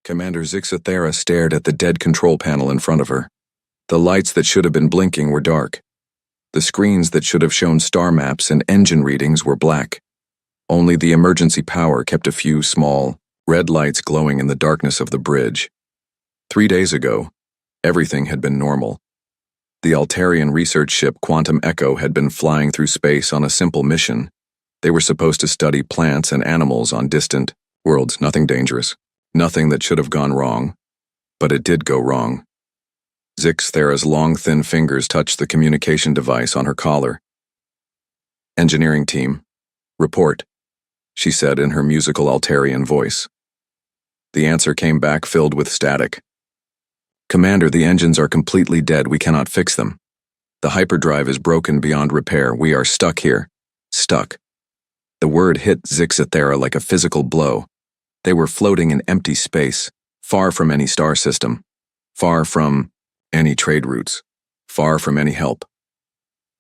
Commander Zixathera stared at the dead control panel in front of her. The lights that should have been blinking were dark. The screens that should have shown star maps and engine readings were black. Only the emergency power kept a few small, red lights glowing in the darkness of the bridge. 3 days ago, everything had been normal. The Altarian research ship Quantum Echo had been flying through space on a simple mission. They were supposed to study plants and animals on distant worlds, nothing dangerous, nothing that should have gone wrong. But it did go wrong. Zixathera's long, thin fingers touched the communication device on her collar. "Engineering team, report," she said in her musical Altarian voice. The answer came back filled with static. "Commander, the engines are completely dead. We cannot fix them. The hyperdrive is broken beyond repair. We are stuck here. Stuck." The word hit Zixathera like a physical blow. They were floating in empty space, far from any star system, far from any trade routes, far from any help.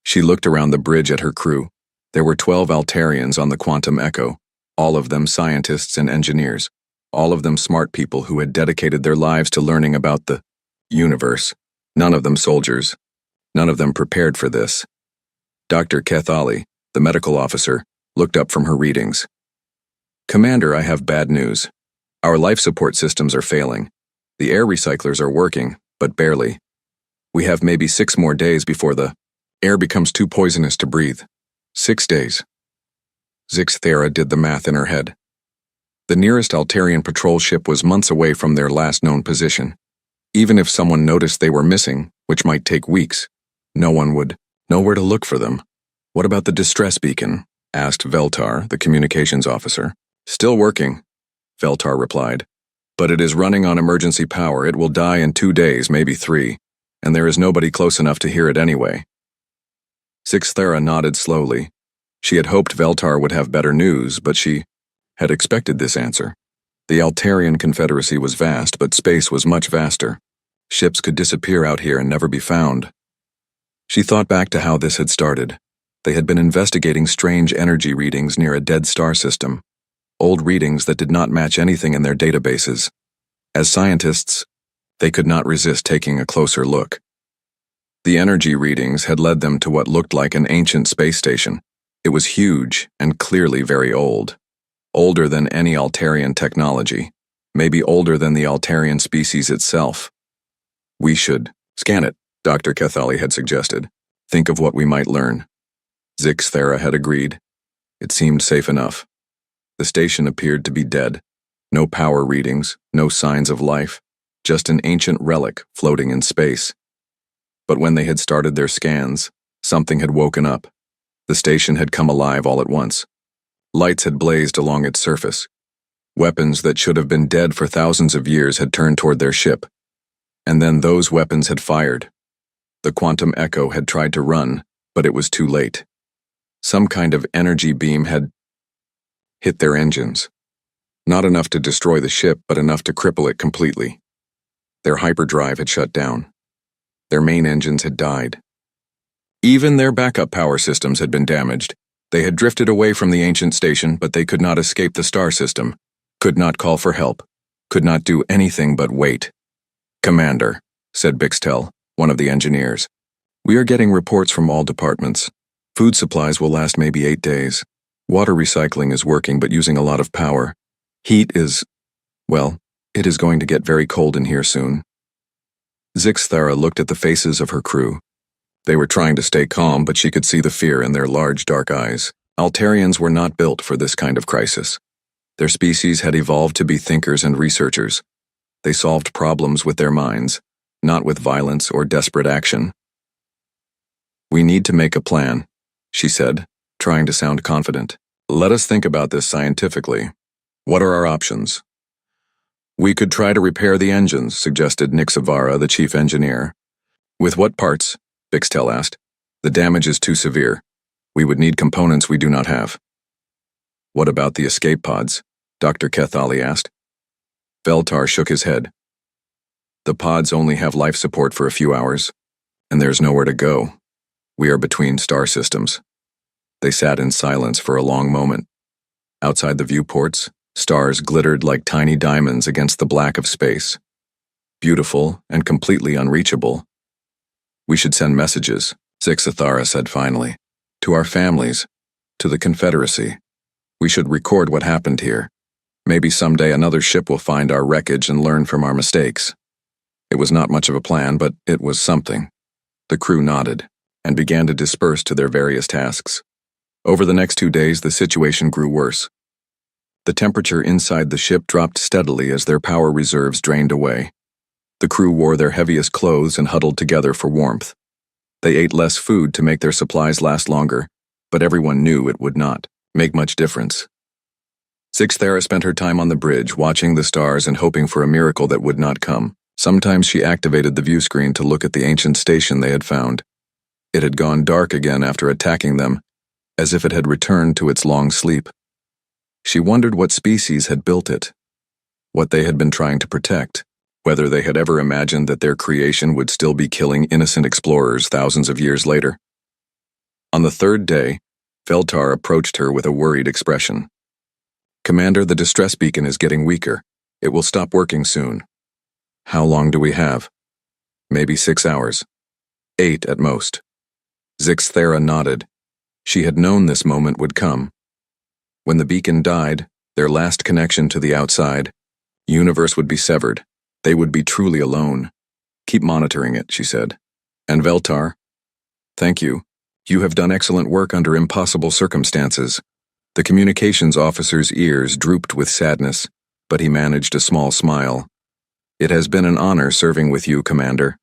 She looked around the bridge at her crew. There were 12 Altarians on the Quantum Echo, all of them scientists and engineers, all of them smart people who had dedicated their lives to learning about the universe. None of them soldiers. None of them prepared for this. Dr. Kethali, the medical officer, looked up from her readings. "Commander, I have bad news. Our life support systems are failing. The air recyclers are working, but barely. We have maybe 6 more days before the air becomes too poisonous to breathe. 6 days. Zixathera did the math in her head. The nearest Altarian patrol ship was months away from their last known position. Even if someone noticed they were missing, which might take weeks, no one would know where to look for them. "What about the distress beacon?" asked Veltar, the communications officer. "Still working," Veltar replied. "But it is running on emergency power. It will die in 2 days, maybe 3, and there is nobody close enough to hear it anyway." Zixathera nodded slowly. She had hoped Veltar would have better news, but she had expected this answer. The Altarian Confederacy was vast, but space was much vaster. Ships could disappear out here and never be found. She thought back to how this had started. They had been investigating strange energy readings near a dead star system, old readings that did not match anything in their databases. As scientists, they could not resist taking a closer look. The energy readings had led them to what looked like an ancient space station. It was huge and clearly very old. Older than any Altarian technology, maybe older than the Altarian species itself. "We should scan it," Dr. Kethali had suggested. "Think of what we might learn." Zixathera had agreed. It seemed safe enough. The station appeared to be dead. No power readings, no signs of life, just an ancient relic floating in space. But when they had started their scans, something had woken up. The station had come alive all at once. Lights had blazed along its surface. Weapons that should have been dead for thousands of years had turned toward their ship. And then those weapons had fired. The Quantum Echo had tried to run, but it was too late. Some kind of energy beam had hit their engines. Not enough to destroy the ship, but enough to cripple it completely. Their hyperdrive had shut down. Their main engines had died. Even their backup power systems had been damaged. They had drifted away from the ancient station, but they could not escape the star system, could not call for help, could not do anything but wait. "Commander," said Bixtel, one of the engineers, "we are getting reports from all departments. Food supplies will last maybe 8 days. Water recycling is working but using a lot of power. Heat is, well, it is going to get very cold in here soon." Zixathera looked at the faces of her crew. They were trying to stay calm, but she could see the fear in their large dark eyes. Altarians were not built for this kind of crisis. Their species had evolved to be thinkers and researchers. They solved problems with their minds, not with violence or desperate action. "We need to make a plan," she said, trying to sound confident. "Let us think about this scientifically. What are our options?" "We could try to repair the engines," suggested Nixavara, the chief engineer. "With what parts?" Bixtel asked. "The damage is too severe. We would need components we do not have." "What about the escape pods?" Dr. Kethali asked. Veltar shook his head. "The pods only have life support for a few hours, and there's nowhere to go. We are between star systems." They sat in silence for a long moment. Outside the viewports, Stars glittered like tiny diamonds against the black of space. Beautiful and completely unreachable. We should send messages, Zixathara said finally. To our families, to the Confederacy. We should record what happened here. Maybe someday another ship will find our wreckage and learn from our mistakes. It was not much of a plan, but it was something. The crew nodded and began to disperse to their various tasks. Over the next 2 days, the situation grew worse. The temperature inside the ship dropped steadily as their power reserves drained away. The crew wore their heaviest clothes and huddled together for warmth. They ate less food to make their supplies last longer, but everyone knew it would not make much difference. Zixathara spent her time on the bridge, watching the stars and hoping for a miracle that would not come. Sometimes she activated the view screen to look at the ancient station they had found. It had gone dark again after attacking them, as if it had returned to its long sleep. She wondered what species had built it, what they had been trying to protect, whether they had ever imagined that their creation would still be killing innocent explorers thousands of years later. On the third day, Veltar approached her with a worried expression. "Commander, the distress beacon is getting weaker. It will stop working soon." "How long do we have?" "Maybe 6 hours. 8 at most." Zixathara nodded. She had known this moment would come. When the beacon died, their last connection to the outside, universe would be severed. They would be truly alone. "Keep monitoring it," she said. "And Veltar? Thank you. You have done excellent work under impossible circumstances." The communications officer's ears drooped with sadness, but he managed a small smile. "It has been an honor serving with you, Commander."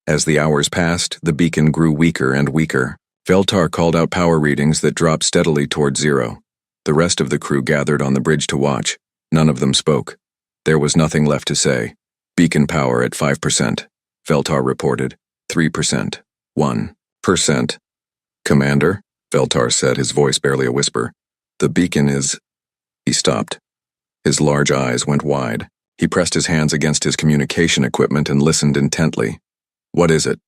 As the hours passed, the beacon grew weaker and weaker. Veltar called out power readings that dropped steadily toward 0. The rest of the crew gathered on the bridge to watch. None of them spoke. There was nothing left to say. "Beacon power at 5%, Veltar reported. 3%. 1%. "Commander," Veltar said, his voice barely a whisper. "The beacon is—" He stopped. His large eyes went wide. He pressed his hands against his communication equipment and listened intently. "What is it?"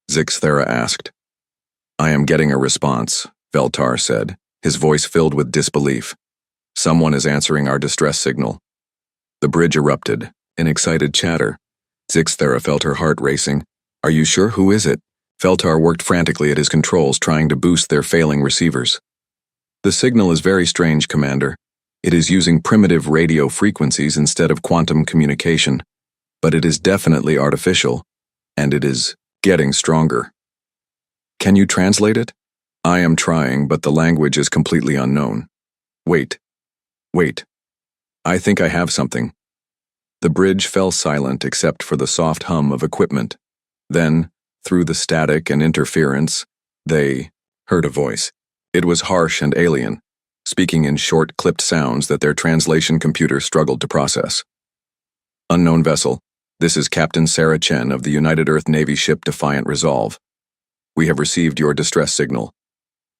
Zixathara asked. "I am getting a response," Veltar said, his voice filled with disbelief. "Someone is answering our distress signal." The bridge erupted, in excited chatter. Zixathara felt her heart racing. "Are you sure? Who is it?" Veltar worked frantically at his controls, trying to boost their failing receivers. "The signal is very strange, Commander. It is using primitive radio frequencies instead of quantum communication, but it is definitely artificial, and it is getting stronger." "Can you translate it?" "I am trying, but the language is completely unknown." Wait. I think I have something." The bridge fell silent except for the soft hum of equipment. Then, through the static and interference, they heard a voice. It was harsh and alien, speaking in short, clipped sounds that their translation computer struggled to process. "Unknown vessel, this is Captain Sarah Chen of the United Earth Navy ship Defiant Resolve. We have received your distress signal.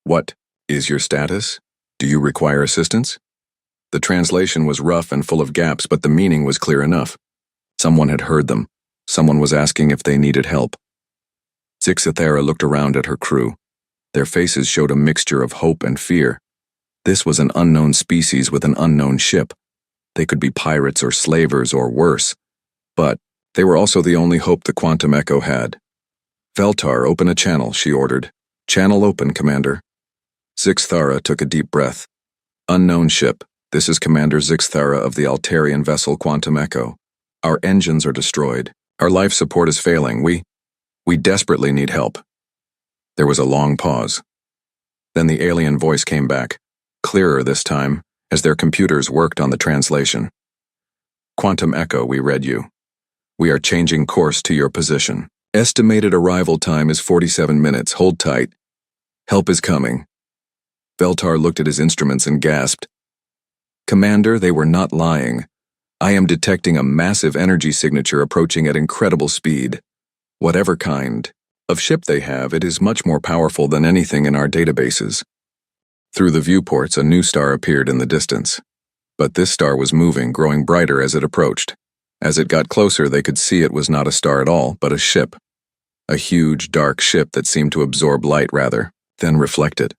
What is your status? Do you require assistance?" The translation was rough and full of gaps, but the meaning was clear enough. Someone had heard them. Someone was asking if they needed help. Zixathara looked around at her crew. Their faces showed a mixture of hope and fear. This was an unknown species with an unknown ship. They could be pirates or slavers or worse. But they were also the only hope the Quantum Echo had. "Veltar, open a channel," she ordered. "Channel open, Commander." Zixathara took a deep breath. "Unknown ship, this is Commander Zixathara of the Altarian vessel Quantum Echo. Our engines are destroyed. Our life support is failing. We desperately need help." There was a long pause. Then the alien voice came back, clearer this time, as their computers worked on the translation. "Quantum Echo, we read you. We are changing course to your position. Estimated arrival time is 47 minutes. Hold tight. Help is coming." Veltar looked at his instruments and gasped. "Commander, they were not lying. I am detecting a massive energy signature approaching at incredible speed. Whatever kind of ship they have, it is much more powerful than anything in our databases." Through the viewports, a new star appeared in the distance. But this star was moving, growing brighter as it approached. As it got closer, they could see it was not a star at all, but a ship. A huge, dark ship that seemed to absorb light rather, then reflect it.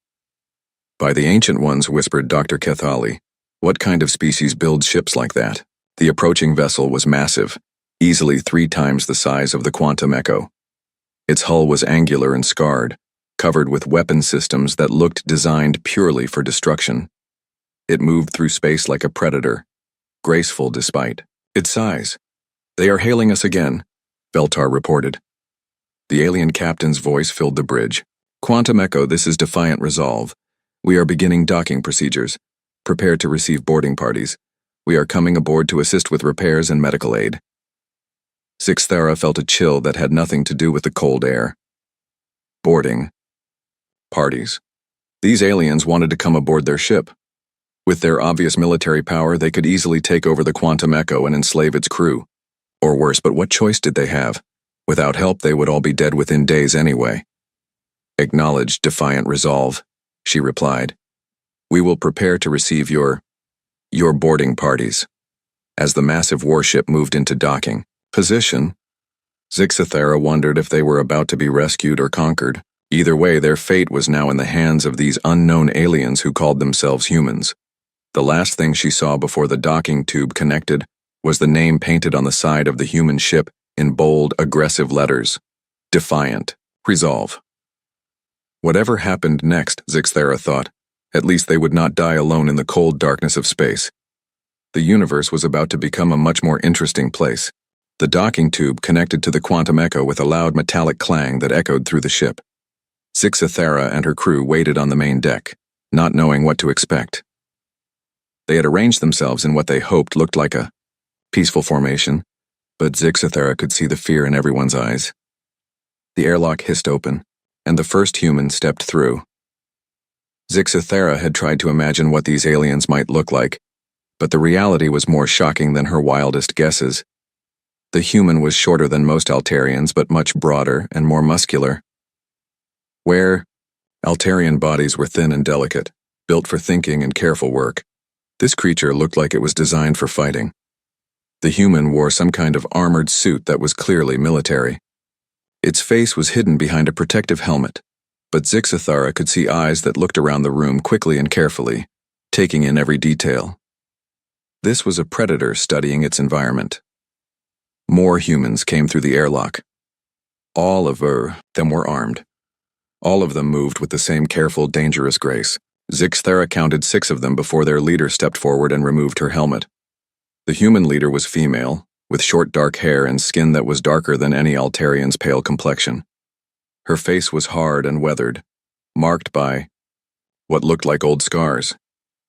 "By the Ancient Ones," whispered Dr. Kethali. What kind of species builds ships like that? The approaching vessel was massive, easily 3 times the size of the Quantum Echo. Its hull was angular and scarred, covered with weapon systems that looked designed purely for destruction. It moved through space like a predator, graceful despite its size. "They are hailing us again," Beltar reported. The alien captain's voice filled the bridge. "Quantum Echo, this is Defiant Resolve. We are beginning docking procedures. Prepare to receive boarding parties. We are coming aboard to assist with repairs and medical aid." Zixthara felt a chill that had nothing to do with the cold air. Boarding parties. These aliens wanted to come aboard their ship. With their obvious military power, they could easily take over the Quantum Echo and enslave its crew. Or worse, but what choice did they have? Without help, they would all be dead within days anyway. "Acknowledged, Defiant Resolve," she replied. "We will prepare to receive your boarding parties." As the massive warship moved into docking position, Zixthara wondered if they were about to be rescued or conquered. Either way, their fate was now in the hands of these unknown aliens who called themselves humans. The last thing she saw before the docking tube connected was the name painted on the side of the human ship in bold, aggressive letters: Defiant Resolve. Whatever happened next, Zixthara thought, at least they would not die alone in the cold darkness of space. The universe was about to become a much more interesting place. The docking tube connected to the Quantum Echo with a loud metallic clang that echoed through the ship. Zixthara and her crew waited on the main deck, not knowing what to expect. They had arranged themselves in what they hoped looked like a peaceful formation, but Zixthara could see the fear in everyone's eyes. The airlock hissed open, and the first human stepped through. Zixthara had tried to imagine what these aliens might look like, but the reality was more shocking than her wildest guesses. The human was shorter than most Altarians, but much broader and more muscular. Altarian bodies were thin and delicate, built for thinking and careful work. This creature looked like it was designed for fighting. The human wore some kind of armored suit that was clearly military. Its face was hidden behind a protective helmet, but Zixthara could see eyes that looked around the room quickly and carefully, taking in every detail. This was a predator studying its environment. More humans came through the airlock. All of them were armed. All of them moved with the same careful, dangerous grace. Zixthara counted 6 of them before their leader stepped forward and removed her helmet. The human leader was female, with short dark hair and skin that was darker than any Altarian's pale complexion. Her face was hard and weathered, marked by what looked like old scars.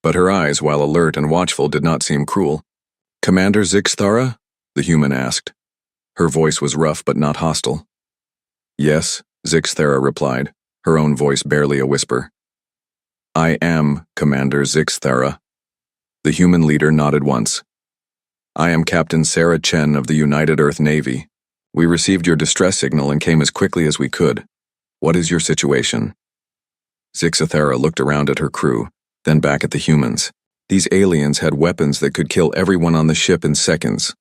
But her eyes, while alert and watchful, did not seem cruel. "Commander Zixthara?" the human asked. Her voice was rough but not hostile. "Yes," Zixthara replied, her own voice barely a whisper. "I am Commander Zixthara." The human leader nodded once. "I am Captain Sarah Chen of the United Earth Navy. We received your distress signal and came as quickly as we could. What is your situation?" Zixthara looked around at her crew, then back at the humans. These aliens had weapons that could kill everyone on the ship in seconds.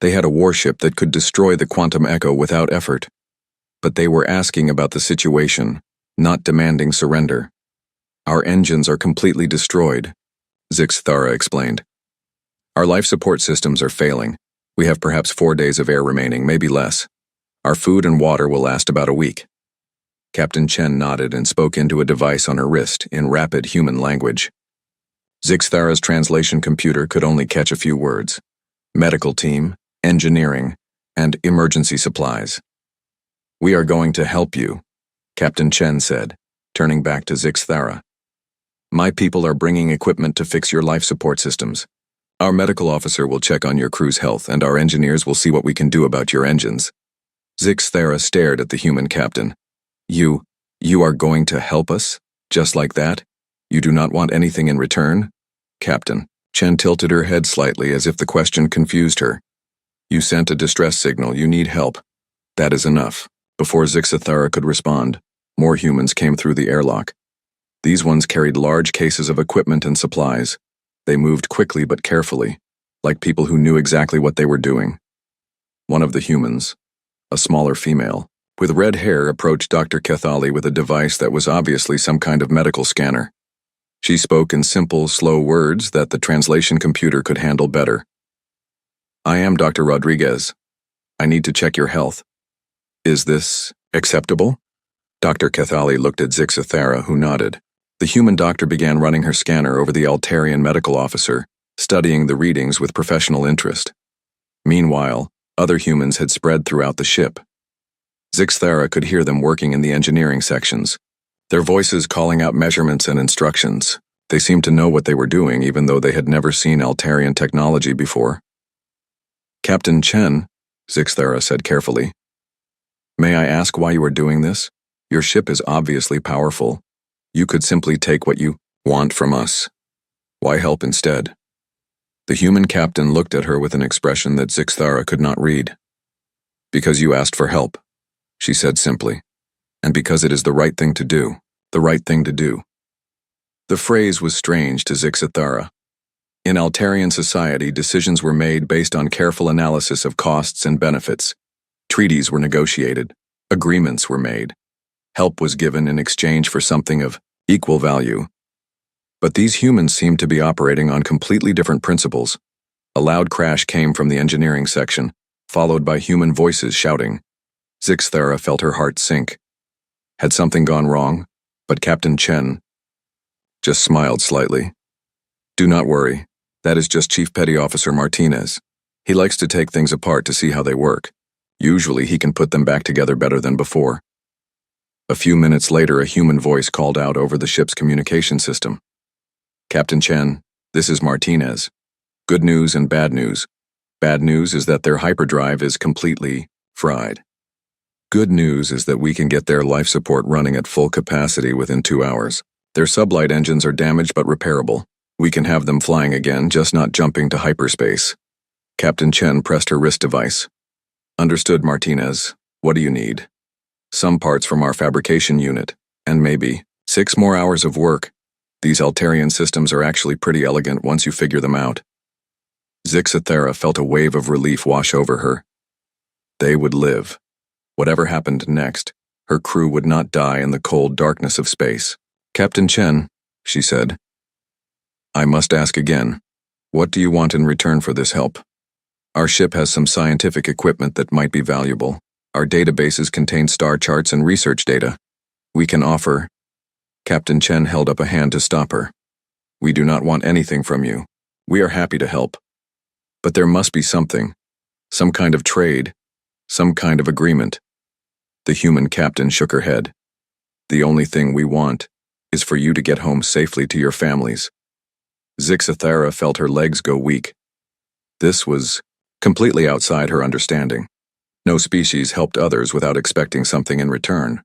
They had a warship that could destroy the Quantum Echo without effort. But they were asking about the situation, not demanding surrender. "Our engines are completely destroyed," Zixthara explained. "Our life support systems are failing. We have perhaps 4 days of air remaining, maybe less. Our food and water will last about a week." Captain Chen nodded and spoke into a device on her wrist in rapid human language. Zixthara's translation computer could only catch a few words: medical team, engineering, and emergency supplies. "We are going to help you," Captain Chen said, turning back to Zixthara. "My people are bringing equipment to fix your life support systems. Our medical officer will check on your crew's health, and our engineers will see what we can do about your engines." Zixthara stared at the human captain. You are going to help us? Just like that? You do not want anything in return?" "Captain." Chen tilted her head slightly as if the question confused her. "You sent a distress signal. You need help. That is enough." Before Zixthara could respond, more humans came through the airlock. These ones carried large cases of equipment and supplies. They moved quickly but carefully, like people who knew exactly what they were doing. One of the humans, a smaller female, with red hair, approached Dr. Cathali with a device that was obviously some kind of medical scanner. She spoke in simple, slow words that the translation computer could handle better. I am Dr. Rodriguez. I need to check your health. Is this acceptable? Dr. Cathali looked at Zixathara, who nodded. The human doctor began running her scanner over the Altarian medical officer, studying the readings with professional interest. Meanwhile, other humans had spread throughout the ship. Zixathara could hear them working in the engineering sections, their voices calling out measurements and instructions. They seemed to know what they were doing, even though they had never seen Altarian technology before. Captain Chen, Zixathara said carefully, may I ask why you are doing this? Your ship is obviously powerful. You could simply take what you want from us. Why help instead? The human captain looked at her with an expression that Zixathara could not read. Because you asked for help, she said simply, and because it is the right thing to do, the right thing to do. The phrase was strange to Zixathara. In Altarian society, decisions were made based on careful analysis of costs and benefits. Treaties were negotiated, agreements were made. Help was given in exchange for something of equal value. But these humans seemed to be operating on completely different principles. A loud crash came from the engineering section, followed by human voices shouting. Zixathara felt her heart sink. Had something gone wrong? But Captain Chen just smiled slightly. Do not worry. That is just Chief Petty Officer Martinez. He likes to take things apart to see how they work. Usually he can put them back together better than before. A few minutes later, a human voice called out over the ship's communication system. Captain Chen, this is Martinez. Good news and bad news. Bad news is that their hyperdrive is completely fried. Good news is that we can get their life support running at full capacity within 2 hours. Their sublight engines are damaged but repairable. We can have them flying again, just not jumping to hyperspace. Captain Chen pressed her wrist device. Understood, Martinez. What do you need? Some parts from our fabrication unit, and maybe 6 more hours of work. These Altarian systems are actually pretty elegant once you figure them out. Zixathara felt a wave of relief wash over her. They would live. Whatever happened next, her crew would not die in the cold darkness of space. Captain Chen, she said, I must ask again, what do you want in return for this help? Our ship has some scientific equipment that might be valuable. Our databases contain star charts and research data. We can offer. Captain Chen held up a hand to stop her. We do not want anything from you. We are happy to help. But there must be something. Some kind of trade. Some kind of agreement. The human captain shook her head. The only thing we want is for you to get home safely to your families. Zixathara felt her legs go weak. This was completely outside her understanding. No species helped others without expecting something in return.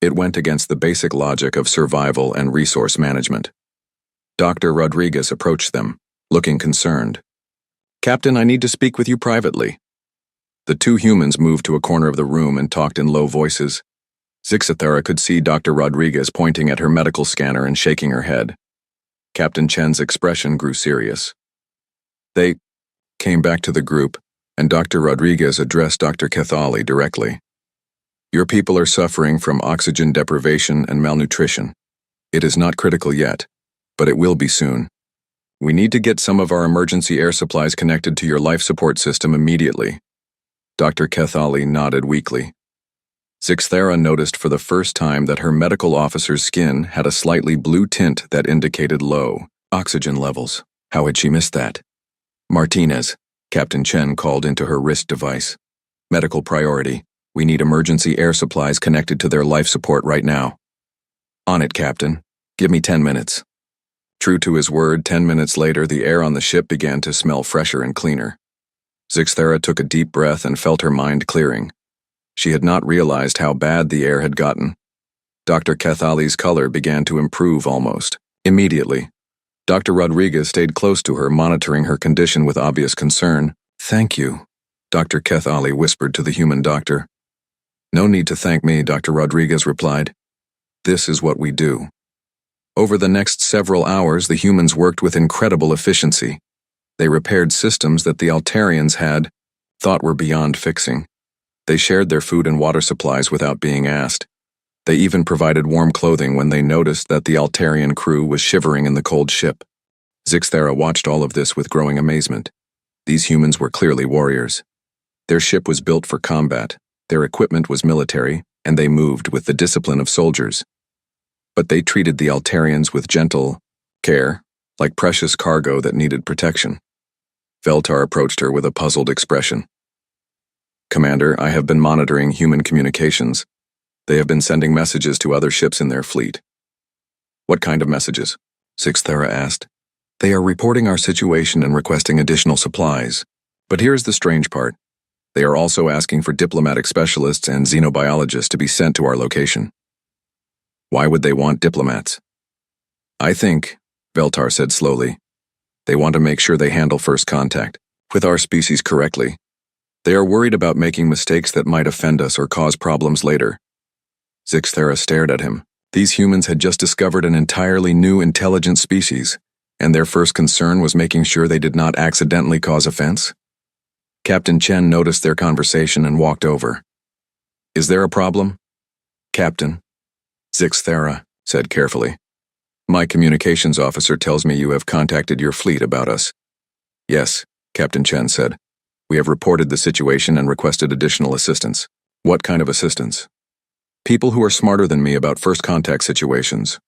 It went against the basic logic of survival and resource management. Dr. Rodriguez approached them, looking concerned. Captain, I need to speak with you privately. The 2 humans moved to a corner of the room and talked in low voices. Zixathara could see Dr. Rodriguez pointing at her medical scanner and shaking her head. Captain Chen's expression grew serious. They came back to the group, and Dr. Rodriguez addressed Dr. Cathali directly. Your people are suffering from oxygen deprivation and malnutrition. It is not critical yet, but it will be soon. We need to get some of our emergency air supplies connected to your life support system immediately. Dr. Cathali nodded weakly. Zixathara noticed for the first time that her medical officer's skin had a slightly blue tint that indicated low oxygen levels. How had she missed that? Martinez, Captain Chen called into her wrist device. Medical priority. We need emergency air supplies connected to their life support right now. On it, Captain. Give me 10 minutes. True to his word, 10 minutes later, the air on the ship began to smell fresher and cleaner. Zixathara took a deep breath and felt her mind clearing. She had not realized how bad the air had gotten. Dr. Cathali's color began to improve almost immediately. Dr. Rodriguez stayed close to her, monitoring her condition with obvious concern. Thank you, Dr. Cathali whispered to the human doctor. No need to thank me, Dr. Rodriguez replied. This is what we do. Over the next several hours, the humans worked with incredible efficiency. They repaired systems that the Altarians had thought were beyond fixing. They shared their food and water supplies without being asked. They even provided warm clothing when they noticed that the Altarian crew was shivering in the cold ship. Zixthera watched all of this with growing amazement. These humans were clearly warriors. Their ship was built for combat, their equipment was military, and they moved with the discipline of soldiers. But they treated the Altarians with gentle care, like precious cargo that needed protection. Veltar approached her with a puzzled expression. "Commander, I have been monitoring human communications. They have been sending messages to other ships in their fleet." "What kind of messages?" Zixthera asked. "They are reporting our situation and requesting additional supplies. But here's the strange part. They are also asking for diplomatic specialists and xenobiologists to be sent to our location." "Why would they want diplomats?" "I think," Veltar said slowly, "they want to make sure they handle first contact with our species correctly. They are worried about making mistakes that might offend us or cause problems later." Zixthera stared at him. These humans had just discovered an entirely new intelligent species, and their first concern was making sure they did not accidentally cause offense. Captain Chen noticed their conversation and walked over. "Is there a problem?" "Captain," Zixthera said carefully, "my communications officer tells me you have contacted your fleet about us." "Yes," Captain Chen said. "We have reported the situation and requested additional assistance." "What kind of assistance?" "People who are smarter than me about first contact situations.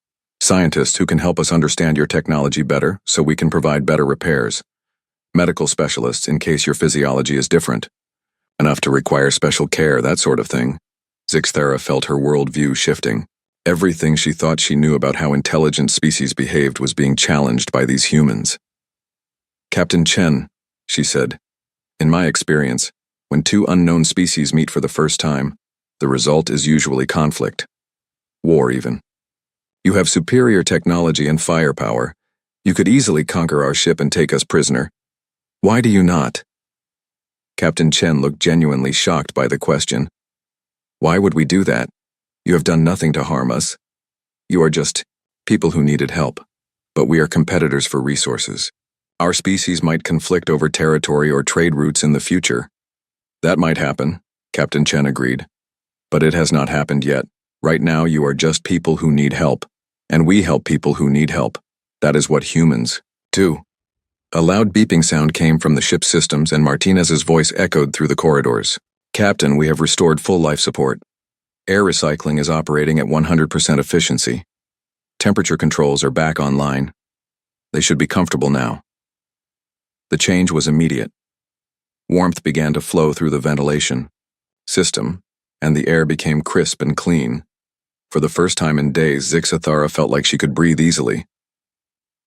Scientists who can help us understand your technology better so we can provide better repairs. Medical specialists in case your physiology is different. Enough to require special care, that sort of thing." Zixthera felt her worldview shifting. Everything she thought she knew about how intelligent species behaved was being challenged by these humans. "Captain Chen," she said, "in my experience, when two unknown species meet for the first time, the result is usually conflict. War, even. You have superior technology and firepower. You could easily conquer our ship and take us prisoner. Why do you not?" Captain Chen looked genuinely shocked by the question. "Why would we do that? You have done nothing to harm us. You are just people who needed help. But we are competitors for resources. Our species might conflict over territory or trade routes in the future." "That might happen," Captain Chen agreed. "But it has not happened yet. Right now you are just people who need help. And we help people who need help. That is what humans do." A loud beeping sound came from the ship's systems and Martinez's voice echoed through the corridors. "Captain, we have restored full life support. Air recycling is operating at 100% efficiency. Temperature controls are back online. They should be comfortable now." The change was immediate. Warmth began to flow through the ventilation system, and the air became crisp and clean. For the first time in days, Zixthera felt like she could breathe easily.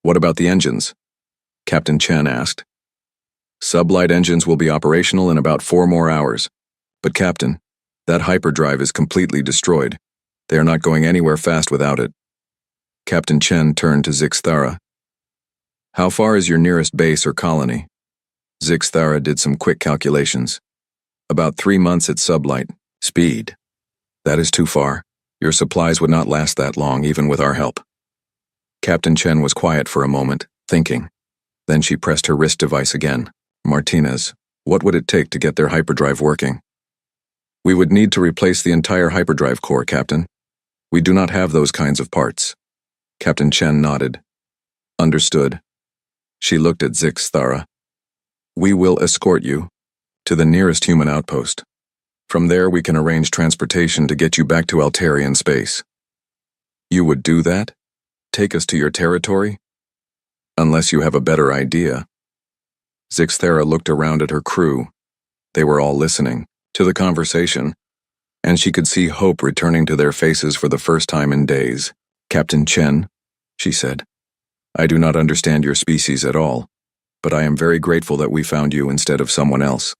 "What about the engines?" Captain Chen asked. "Sublight engines will be operational in about 4 more hours. But Captain, that hyperdrive is completely destroyed. They are not going anywhere fast without it." Captain Chen turned to Zixthera. "How far is your nearest base or colony?" Zixthera did some quick calculations. "About 3 months at sublight speed. That is too far. Your supplies would not last that long, even with our help." Captain Chen was quiet for a moment, thinking. Then she pressed her wrist device again. "Martinez, what would it take to get their hyperdrive working?" "We would need to replace the entire hyperdrive core, Captain. We do not have those kinds of parts." Captain Chen nodded. "Understood." She looked at Zixthera. "We will escort you to the nearest human outpost. From there we can arrange transportation to get you back to Altarian space." "You would do that? Take us to your territory?" "Unless you have a better idea." Zixthera looked around at her crew. They were all listening to the conversation, and she could see hope returning to their faces for the first time in days. "Captain Chen," she said, "I do not understand your species at all, but I am very grateful that we found you instead of someone else."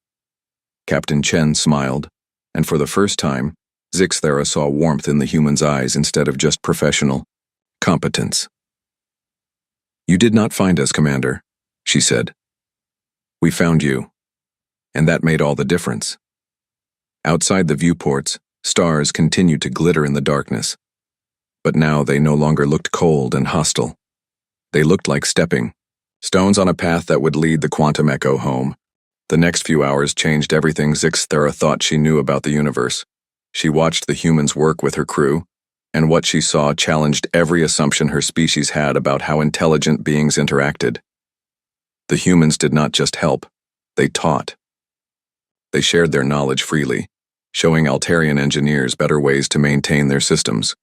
Captain Chen smiled, and for the first time, Zixthera saw warmth in the human's eyes instead of just professional competence. "You did not find us, Commander," she said. "We found you, and that made all the difference." Outside the viewports, stars continued to glitter in the darkness. But now they no longer looked cold and hostile. They looked like stepping stones on a path that would lead the quantum echo home. The next few hours changed everything Zixthera thought she knew about the universe. She watched the humans work with her crew, and what she saw challenged every assumption her species had about how intelligent beings interacted. The humans did not just help, they taught. They shared their knowledge freely, showing Altarian engineers better ways to maintain their systems.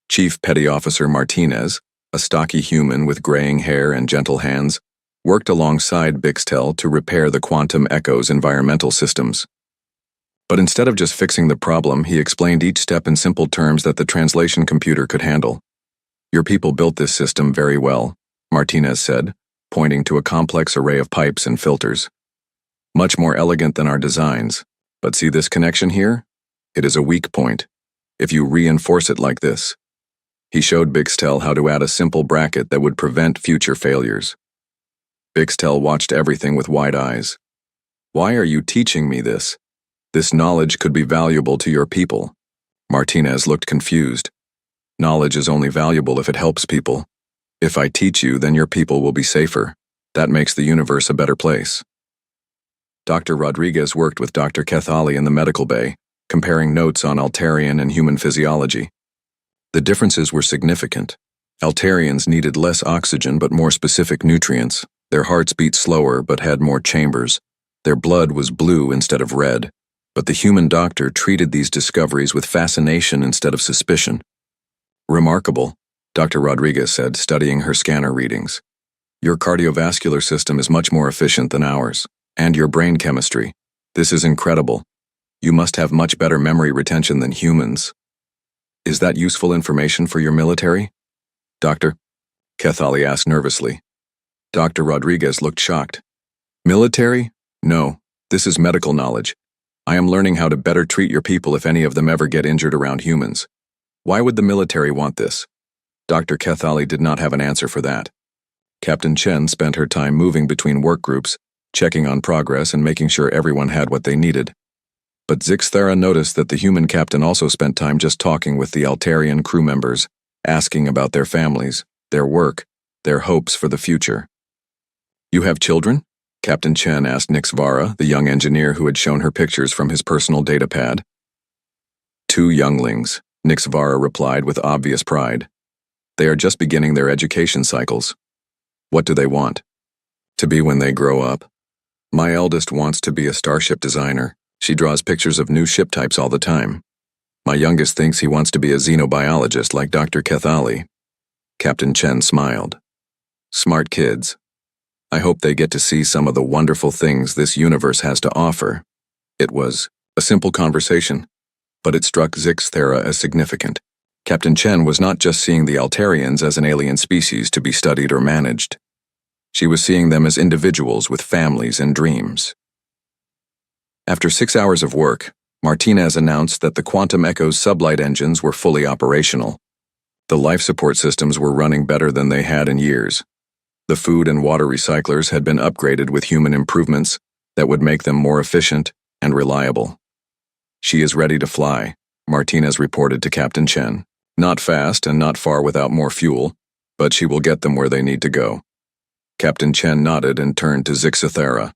Chief Petty Officer Martinez, a stocky human with graying hair and gentle hands, worked alongside Bixtel to repair the Quantum Echo's environmental systems. But instead of just fixing the problem, he explained each step in simple terms that the translation computer could handle. "Your people built this system very well," Martinez said, pointing to a complex array of pipes and filters. "Much more elegant than our designs. But see this connection here? It is a weak point. If you reinforce it like this." He showed Bixtel how to add a simple bracket that would prevent future failures. Bixtel watched everything with wide eyes. "Why are you teaching me this? This knowledge could be valuable to your people." Martinez looked confused. "Knowledge is only valuable if it helps people. If I teach you, then your people will be safer. That makes the universe a better place." Dr. Rodriguez worked with Dr. Kethali in the medical bay, comparing notes on Altarian and human physiology. The differences were significant. Altarians needed less oxygen but more specific nutrients. Their hearts beat slower but had more chambers. Their blood was blue instead of red. But the human doctor treated these discoveries with fascination instead of suspicion. "Remarkable," Dr. Rodriguez said, studying her scanner readings. "Your cardiovascular system is much more efficient than ours. And your brain chemistry. This is incredible. You must have much better memory retention than humans. Is that useful information for your military?" "Doctor?" Kethali asked nervously. Dr. Rodriguez looked shocked. "Military? No, this is medical knowledge. I am learning how to better treat your people if any of them ever get injured around humans. Why would the military want this?" Dr. Kethali did not have an answer for that. Captain Chen spent her time moving between work groups, checking on progress and making sure everyone had what they needed. But Zixthera noticed that the human captain also spent time just talking with the Altarian crew members, asking about their families, their work, their hopes for the future. "You have children?" Captain Chen asked Nixvara, the young engineer who had shown her pictures from his personal data pad. "2 younglings," Nixvara replied with obvious pride. "They are just beginning their education cycles." "What do they want?" "To be when they grow up. My eldest wants to be a starship designer. She draws pictures of new ship types all the time. My youngest thinks he wants to be a xenobiologist like Dr. Kethali." Captain Chen smiled. "Smart kids. I hope they get to see some of the wonderful things this universe has to offer." It was a simple conversation, but it struck Zixthera as significant. Captain Chen was not just seeing the Altarians as an alien species to be studied or managed. She was seeing them as individuals with families and dreams. After 6 hours of work, Martinez announced that the Quantum Echo's sublight engines were fully operational. The life support systems were running better than they had in years. The food and water recyclers had been upgraded with human improvements that would make them more efficient and reliable. "She is ready to fly," Martinez reported to Captain Chen. "Not fast and not far without more fuel, but she will get them where they need to go." Captain Chen nodded and turned to Zixthera.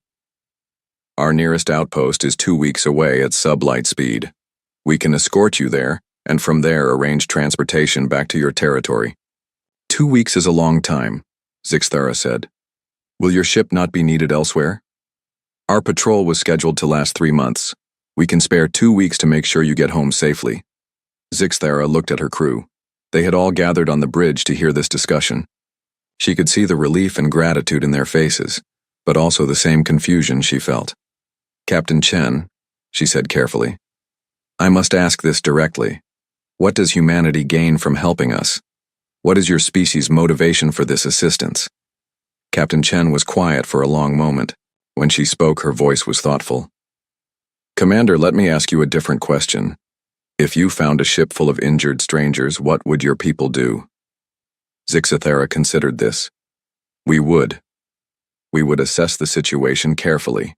"Our nearest outpost is 2 weeks away at sublight speed. We can escort you there, and from there arrange transportation back to your territory." 2 weeks is a long time," Zixthera said. "Will your ship not be needed elsewhere?" "Our patrol was scheduled to last 3 months. We can spare 2 weeks to make sure you get home safely." Zixthera looked at her crew. They had all gathered on the bridge to hear this discussion. She could see the relief and gratitude in their faces, but also the same confusion she felt. "Captain Chen," she said carefully, "I must ask this directly. What does humanity gain from helping us? What is your species' motivation for this assistance?" Captain Chen was quiet for a long moment. When she spoke, her voice was thoughtful. "Commander, let me ask you a different question. If you found a ship full of injured strangers, what would your people do?" Zixthera considered this. We would assess the situation carefully.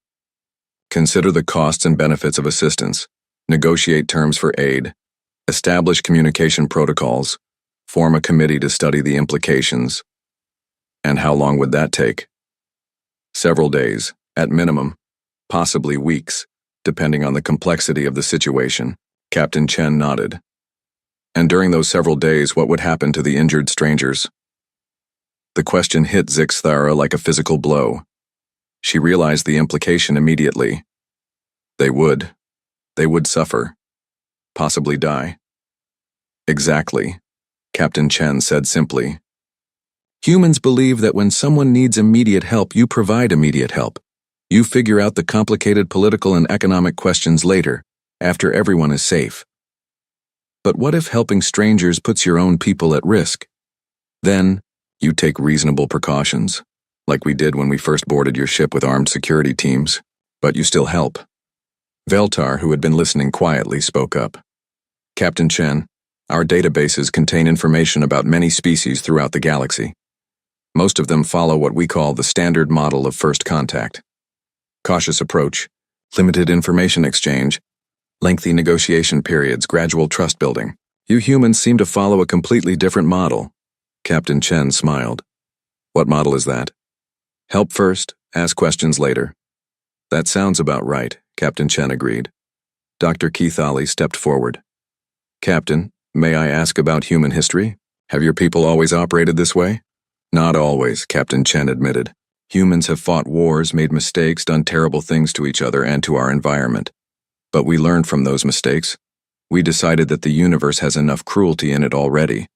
Consider the costs and benefits of assistance, negotiate terms for aid, establish communication protocols, form a committee to study the implications. And how long would that take? Several days, at minimum, possibly weeks, depending on the complexity of the situation. Captain Chen nodded. And during those several days, what would happen to the injured strangers? The question hit Zixthara like a physical blow. She realized the implication immediately. They would suffer, possibly die. Exactly, Captain Chen said simply. Humans believe that when someone needs immediate help, you provide immediate help. You figure out the complicated political and economic questions later, after everyone is safe. But what if helping strangers puts your own people at risk? Then, you take reasonable precautions, like we did when we first boarded your ship with armed security teams, but you still help. Veltar, who had been listening quietly, spoke up. Captain Chen, our databases contain information about many species throughout the galaxy. Most of them follow what we call the standard model of first contact. Cautious approach, limited information exchange, lengthy negotiation periods, gradual trust building. You humans seem to follow a completely different model. Captain Chen smiled. What model is that? Help first, ask questions later. That sounds about right, Captain Chen agreed. Dr. Keithali stepped forward. Captain, may I ask about human history? Have your people always operated this way? Not always, Captain Chen admitted. Humans have fought wars, made mistakes, done terrible things to each other and to our environment. But we learned from those mistakes. We decided that the universe has enough cruelty in it already.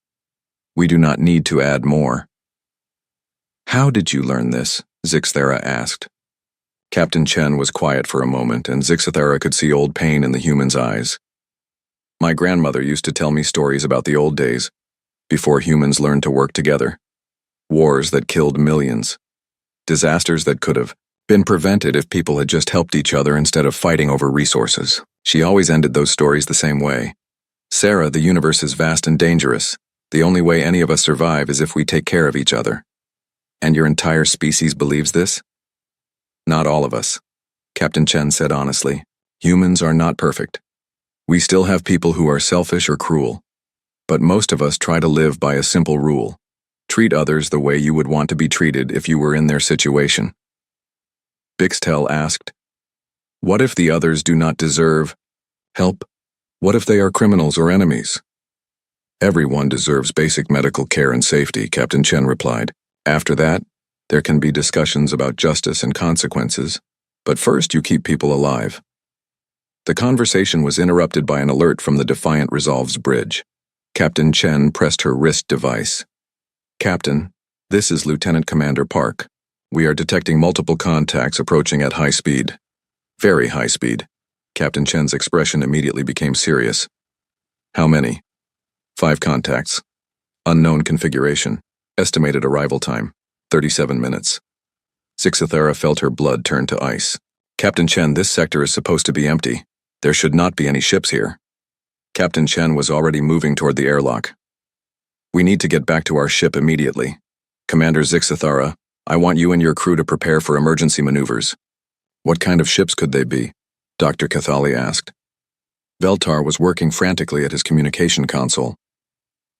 We do not need to add more. How did you learn this? Zixthara asked. Captain Chen was quiet for a moment, and Zixthara could see old pain in the human's eyes. My grandmother used to tell me stories about the old days, before humans learned to work together. Wars that killed millions. Disasters that could have been prevented if people had just helped each other instead of fighting over resources. She always ended those stories the same way. Sarah, the universe is vast and dangerous. The only way any of us survive is if we take care of each other. And your entire species believes this? Not all of us, Captain Chen said honestly. Humans are not perfect. We still have people who are selfish or cruel. But most of us try to live by a simple rule. Treat others the way you would want to be treated if you were in their situation. Bixtel asked, what if the others do not deserve help? What if they are criminals or enemies? Everyone deserves basic medical care and safety, Captain Chen replied. After that, there can be discussions about justice and consequences, but first you keep people alive. The conversation was interrupted by an alert from the Defiant Resolve's bridge. Captain Chen pressed her wrist device. Captain, this is Lieutenant Commander Park. We are detecting multiple contacts approaching at high speed. Very high speed. Captain Chen's expression immediately became serious. How many? 5 contacts. Unknown configuration. Estimated arrival time, 37 minutes. Zixthara felt her blood turn to ice. Captain Chen, this sector is supposed to be empty. There should not be any ships here. Captain Chen was already moving toward the airlock. We need to get back to our ship immediately. Commander Zixthara, I want you and your crew to prepare for emergency maneuvers. What kind of ships could they be? Dr. Keithali asked. Veltar was working frantically at his communication console.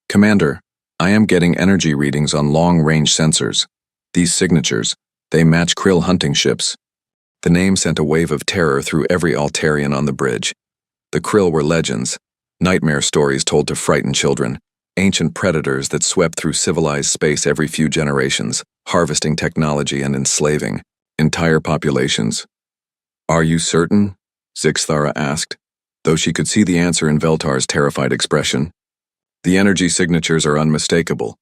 Commander, I am getting energy readings on long-range sensors. These signatures, they match Krill hunting ships. The name sent a wave of terror through every Altarian on the bridge. The Krill were legends, nightmare stories told to frighten children, ancient predators that swept through civilized space every few generations, harvesting technology and enslaving entire populations. Are you certain? Zixthara asked, though she could see the answer in Veltar's terrified expression. The energy signatures are unmistakable.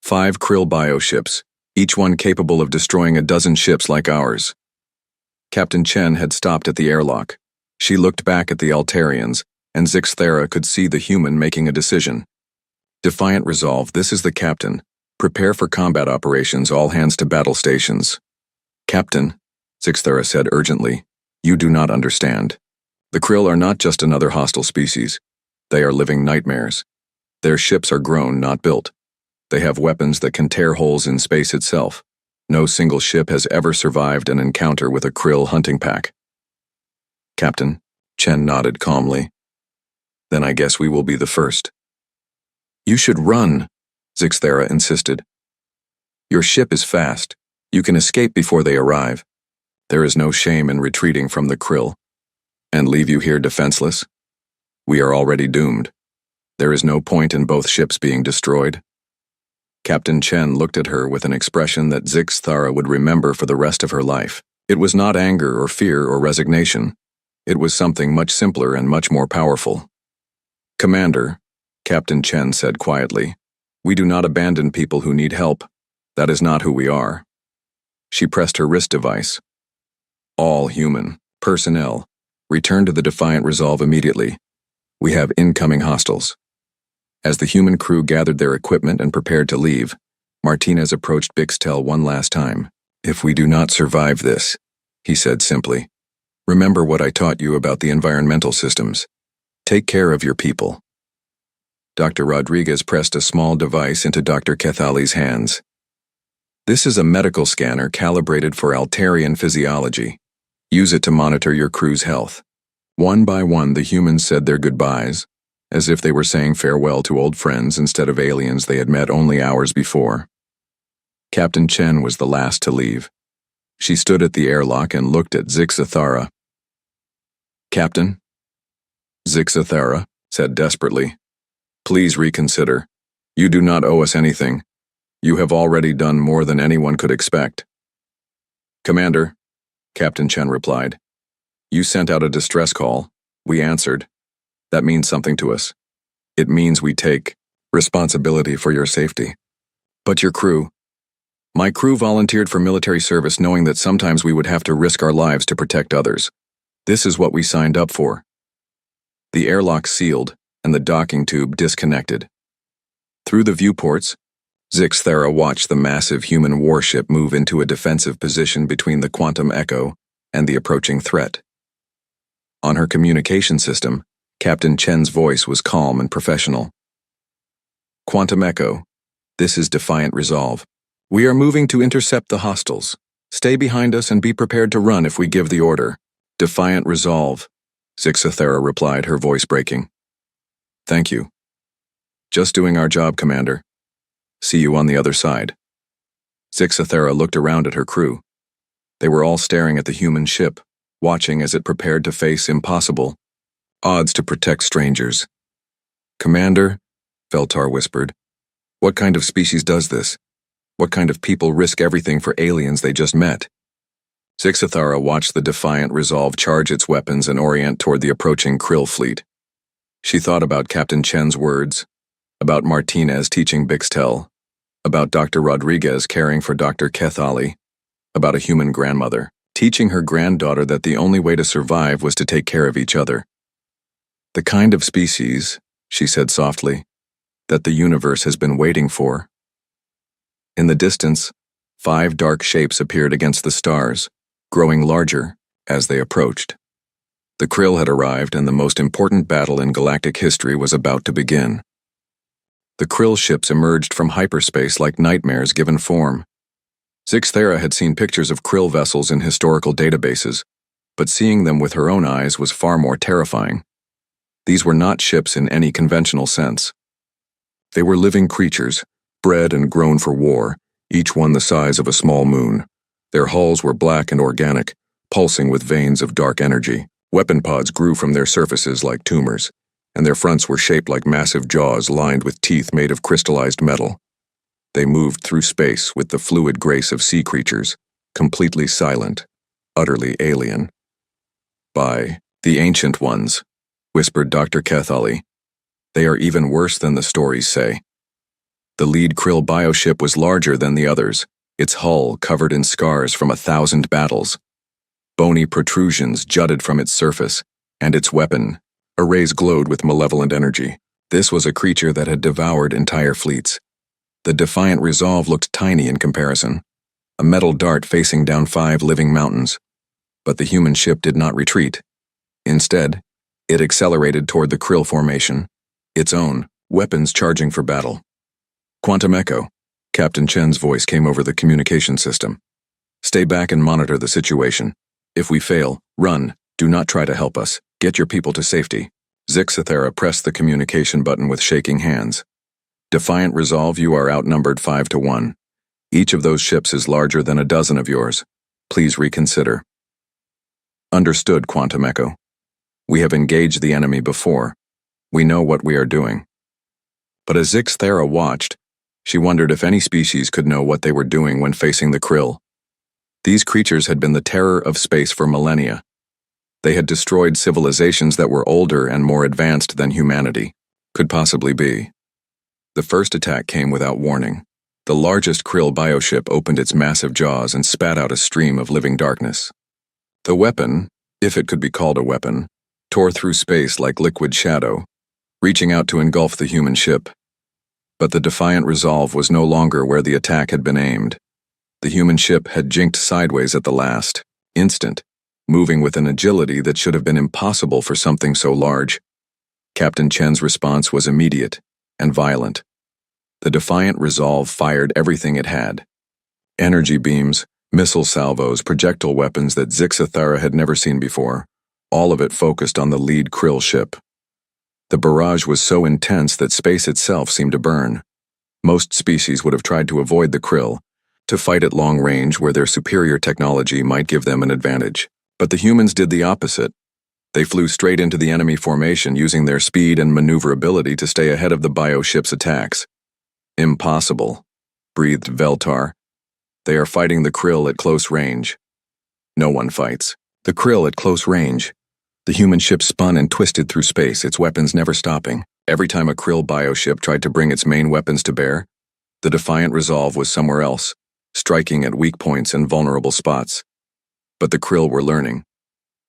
5 Krill bioships, each one capable of destroying a dozen ships like ours. Captain Chen had stopped at the airlock. She looked back at the Altarians, and Zixthara could see the human making a decision. Defiant Resolve, this is the captain. Prepare for combat operations, all hands to battle stations. Captain, Zixthara said urgently, you do not understand. The Krill are not just another hostile species. They are living nightmares. Their ships are grown, not built. They have weapons that can tear holes in space itself. No single ship has ever survived an encounter with a Krill hunting pack. Captain, Chen nodded calmly. Then I guess we will be the first. You should run, Zixthara insisted. Your ship is fast. You can escape before they arrive. There is no shame in retreating from the Krill. And leave you here defenseless? We are already doomed. There is no point in both ships being destroyed. Captain Chen looked at her with an expression that Zix Thara would remember for the rest of her life. It was not anger or fear or resignation. It was something much simpler and much more powerful. "Commander," Captain Chen said quietly, "we do not abandon people who need help. That is not who we are." She pressed her wrist device. "All human personnel, return to the Defiant Resolve immediately. We have incoming hostiles." As the human crew gathered their equipment and prepared to leave, Martinez approached Bixtel one last time. "If we do not survive this," he said simply, "remember what I taught you about the environmental systems. Take care of your people." Dr. Rodriguez pressed a small device into Dr. Kethali's hands. "This is a medical scanner calibrated for Altarian physiology. Use it to monitor your crew's health." One by one, the humans said their goodbyes, as if they were saying farewell to old friends instead of aliens they had met only hours before. Captain Chen was the last to leave. She stood at the airlock and looked at Zix Thara. "Captain?" Zix Thara said desperately, "Please reconsider. You do not owe us anything. You have already done more than anyone could expect." "Commander," Captain Chen replied, "you sent out a distress call. We answered. That means something to us. It means we take responsibility for your safety. But your crew?" "My crew volunteered for military service knowing that sometimes we would have to risk our lives to protect others. This is what we signed up for." The airlock sealed, and the docking tube disconnected. Through the viewports, Zix Thara watched the massive human warship move into a defensive position between the quantum echo and the approaching threat. On her communication system, Captain Chen's voice was calm and professional. "Quantum Echo, this is Defiant Resolve. We are moving to intercept the hostiles. Stay behind us and be prepared to run if we give the order." "Defiant Resolve," Zix Thara replied, her voice breaking. "Thank you. Just doing our job, Commander. See you on the other side." Zix Thara looked around at her crew. They were all staring at the human ship, watching as it prepared to face impossible odds to protect strangers. "Commander," Veltar whispered, "what kind of species does this? What kind of people risk everything for aliens they just met?" Zix Thara watched the Defiant Resolve charge its weapons and orient toward the approaching Krill fleet. She thought about Captain Chen's words, about Martinez teaching Bixtel, about Dr. Rodriguez caring for Dr. Kethali, about a human grandmother, teaching her granddaughter that the only way to survive was to take care of each other. "The kind of species," she said softly, "that the universe has been waiting for." In the distance, 5 dark shapes appeared against the stars, growing larger as they approached. The Krill had arrived, and the most important battle in galactic history was about to begin. The Krill ships emerged from hyperspace like nightmares given form. Zix Thara had seen pictures of Krill vessels in historical databases, but seeing them with her own eyes was far more terrifying. These were not ships in any conventional sense. They were living creatures, bred and grown for war, each one the size of a small moon. Their hulls were black and organic, pulsing with veins of dark energy. Weapon pods grew from their surfaces like tumors, and their fronts were shaped like massive jaws lined with teeth made of crystallized metal. They moved through space with the fluid grace of sea creatures, completely silent, utterly alien. "By the Ancient Ones," whispered Dr. Kethali. "They are even worse than the stories say." The lead Krill bioship was larger than the others, its hull covered in scars from 1,000 battles. Bony protrusions jutted from its surface, and its weapon, a rays glowed with malevolent energy. This was a creature that had devoured entire fleets. The Defiant Resolve looked tiny in comparison, a metal dart facing down 5 living mountains. But the human ship did not retreat. Instead, it accelerated toward the Krill formation, its own, weapons charging for battle. "Quantum Echo," Captain Chen's voice came over the communication system. "Stay back and monitor the situation. If we fail, run. Do not try to help us. Get your people to safety." Zix Thara pressed the communication button with shaking hands. "Defiant Resolve, you are outnumbered 5 to 1. Each of those ships is larger than a dozen of yours. Please reconsider." "Understood, Quantum Echo. We have engaged the enemy before. We know what we are doing." But as Zixthera watched, she wondered if any species could know what they were doing when facing the krill. These creatures had been the terror of space for millennia. They had destroyed civilizations that were older and more advanced than humanity could possibly be. The first attack came without warning. The largest krill bioship opened its massive jaws and spat out a stream of living darkness. The weapon, if it could be called a weapon, tore through space like liquid shadow, reaching out to engulf the human ship. But the defiant resolve was no longer where the attack had been aimed. The human ship had jinked sideways at the last instant, moving with an agility that should have been impossible for something so large. Captain Chen's response was immediate and violent. The defiant resolve fired everything it had. Energy beams, missile salvos, projectile weapons that Zixthera had never seen before, all of it focused on the lead krill ship. The barrage was so intense that space itself seemed to burn. Most species would have tried to avoid the krill, to fight at long range where their superior technology might give them an advantage. But the humans did the opposite. They flew straight into the enemy formation using their speed and maneuverability to stay ahead of the bioship's attacks. Impossible, breathed Veltar. They are fighting the krill at close range. No one fights. The krill at close range. The human ship spun and twisted through space, its weapons never stopping. Every time a krill bioship tried to bring its main weapons to bear, the defiant resolve was somewhere else, striking at weak points and vulnerable spots. But the krill were learning.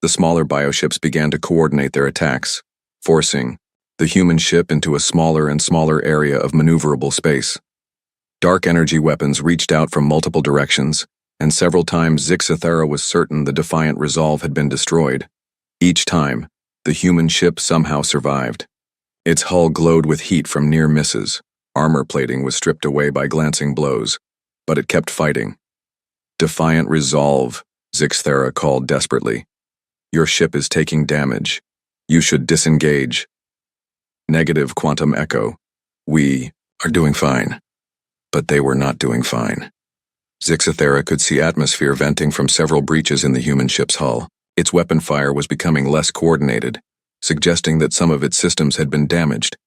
The smaller bioships began to coordinate their attacks, forcing the human ship into a smaller and smaller area of maneuverable space. Dark energy weapons reached out from multiple directions, and several times Zixthera was certain the defiant resolve had been destroyed. Each time, the human ship somehow survived. Its hull glowed with heat from near misses. Armor plating was stripped away by glancing blows, but it kept fighting. Defiant resolve, Zixthera called desperately. Your ship is taking damage. You should disengage. Negative quantum echo. We are doing fine. But they were not doing fine. Zixthera could see atmosphere venting from several breaches in the human ship's hull. Its weapon fire was becoming less coordinated, suggesting that some of its systems had been damaged.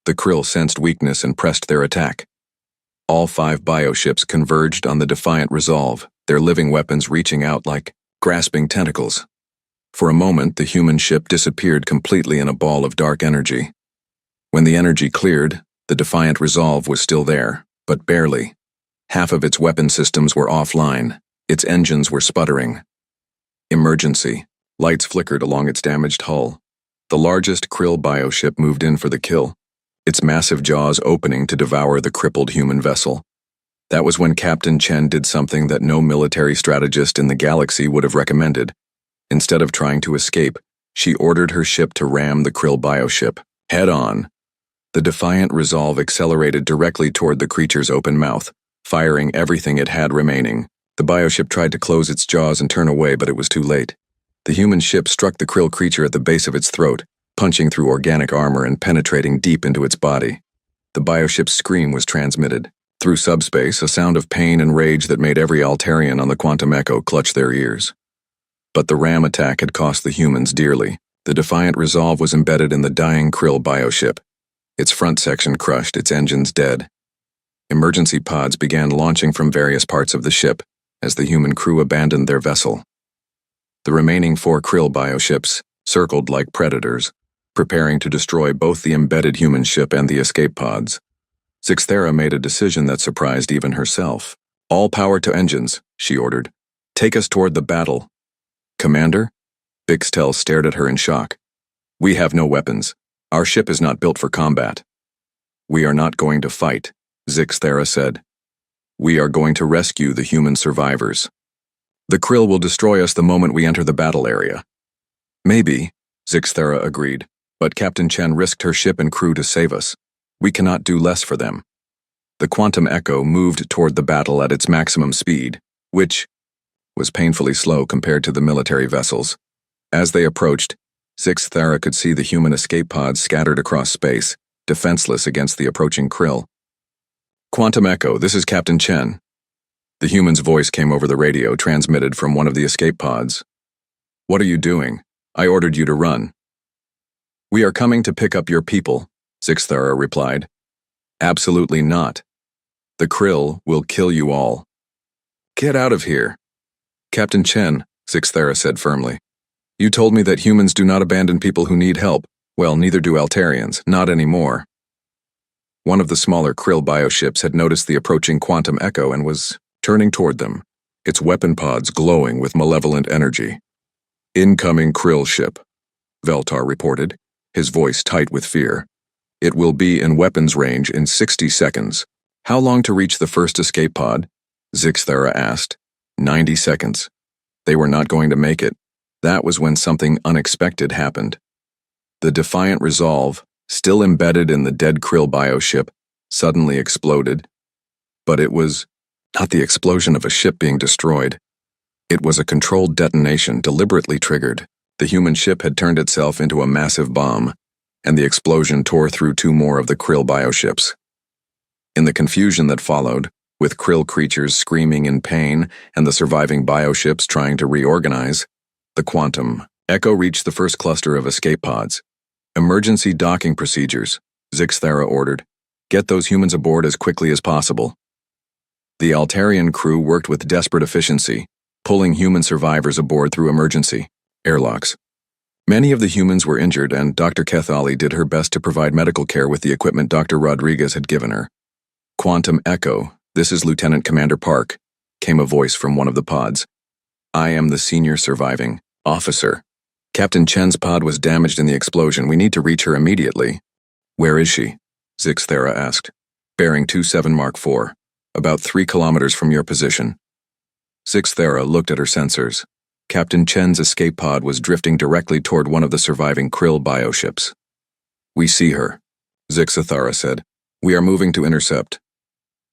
The krill sensed weakness and pressed their attack. All 5 bioships converged on the defiant resolve, their living weapons reaching out like grasping tentacles. For a moment, the human ship disappeared completely in a ball of dark energy. When the energy cleared, the defiant resolve was still there, but barely. Half of its weapon systems were offline. Its engines were sputtering. Emergency. Lights flickered along its damaged hull. The largest krill bioship moved in for the kill, its massive jaws opening to devour the crippled human vessel. That was when Captain Chen did something that no military strategist in the galaxy would have recommended. Instead of trying to escape, she ordered her ship to ram the krill bioship, head on. The defiant resolve accelerated directly toward the creature's open mouth, firing everything it had remaining. The bioship tried to close its jaws and turn away, but it was too late. The human ship struck the krill creature at the base of its throat, punching through organic armor and penetrating deep into its body. The bioship's scream was transmitted. Through subspace, a sound of pain and rage that made every Altarian on the quantum echo clutch their ears. But the ram attack had cost the humans dearly. The defiant resolve was embedded in the dying krill bioship, its front section crushed, its engines dead. Emergency pods began launching from various parts of the ship as the human crew abandoned their vessel. The remaining 4 krill bioships circled like predators, preparing to destroy both the embedded human ship and the escape pods. Zixthera made a decision that surprised even herself. All power to engines, she ordered. Take us toward the battle. Commander? Bixtel stared at her in shock. We have no weapons. Our ship is not built for combat. We are not going to fight, Zixthera said. We are going to rescue the human survivors. The krill will destroy us the moment we enter the battle area. Maybe, Zixthera agreed, but Captain Chen risked her ship and crew to save us. We cannot do less for them. The quantum echo moved toward the battle at its maximum speed, which was painfully slow compared to the military vessels. As they approached, Zixthera could see the human escape pods scattered across space, defenseless against the approaching krill. Quantum Echo, this is Captain Chen. The human's voice came over the radio transmitted from one of the escape pods. What are you doing? I ordered you to run. We are coming to pick up your people, Zixthera replied. Absolutely not. The krill will kill you all. Get out of here. Captain Chen, Zixthera said firmly. You told me that humans do not abandon people who need help. Well, neither do Altarians, not anymore. One of the smaller krill bioships had noticed the approaching quantum echo and was turning toward them, its weapon pods glowing with malevolent energy. Incoming krill ship, Veltar reported, his voice tight with fear. It will be in weapons range in 60 seconds. How long to reach the first escape pod? Zixthera asked. 90 seconds. They were not going to make it. That was when something unexpected happened. The defiant resolve, still embedded in the dead krill bioship, suddenly exploded. But it was not the explosion of a ship being destroyed. It was a controlled detonation deliberately triggered. The human ship had turned itself into a massive bomb, and the explosion tore through 2 more of the krill bioships. In the confusion that followed, with krill creatures screaming in pain and the surviving bioships trying to reorganize, the quantum echo reached the first cluster of escape pods. Emergency docking procedures, Zixthera ordered. Get those humans aboard as quickly as possible. The Altarian crew worked with desperate efficiency, pulling human survivors aboard through emergency airlocks. Many of the humans were injured, and Dr. Kethali did her best to provide medical care with the equipment Dr. Rodriguez had given her. Quantum Echo, this is Lieutenant Commander Park, came a voice from one of the pods. I am the senior surviving officer. Captain Chen's pod was damaged in the explosion. We need to reach her immediately. Where is she? Zixthera asked. Bearing 27 Mark IV, about 3 kilometers from your position. Zixthera looked at her sensors. Captain Chen's escape pod was drifting directly toward one of the surviving krill bioships. We see her, Zixthera said. We are moving to intercept.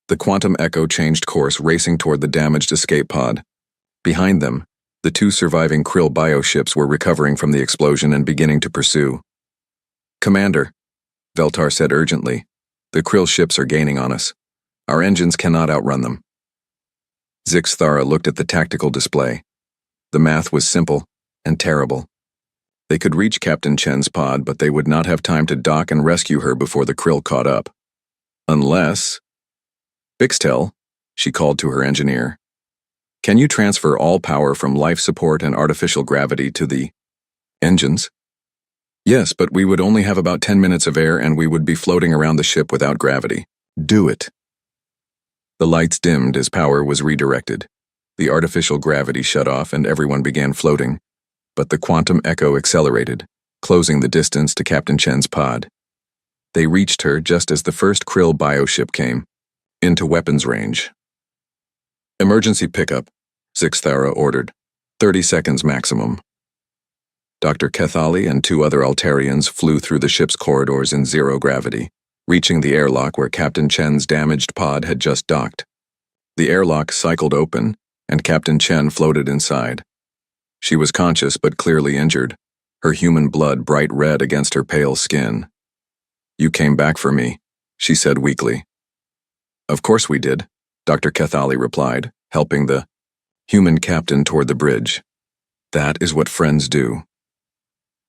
The quantum echo changed course, racing toward the damaged escape pod. Behind them, the 2 surviving krill bioships were recovering from the explosion and beginning to pursue. Commander, Veltar said urgently, the krill ships are gaining on us. Our engines cannot outrun them. Zixthara looked at the tactical display. The math was simple and terrible. They could reach Captain Chen's pod, but they would not have time to dock and rescue her before the krill caught up. Unless... Bixtel, she called to her engineer. Can you transfer all power from life support and artificial gravity to the engines? Yes, but we would only have about 10 minutes of air and we would be floating around the ship without gravity. Do it. The lights dimmed as power was redirected. The artificial gravity shut off and everyone began floating, but the quantum echo accelerated, closing the distance to Captain Chen's pod. They reached her just as the first krill bioship came, into weapons range. Emergency pickup, Zixthara ordered. 30 seconds maximum. Dr. Kethali and 2 other Altarians flew through the ship's corridors in 0 gravity, reaching the airlock where Captain Chen's damaged pod had just docked. The airlock cycled open, and Captain Chen floated inside. She was conscious but clearly injured, her human blood bright red against her pale skin. You came back for me, she said weakly. Of course we did, Dr. Kethali replied, helping the human captain toward the bridge. That is what friends do.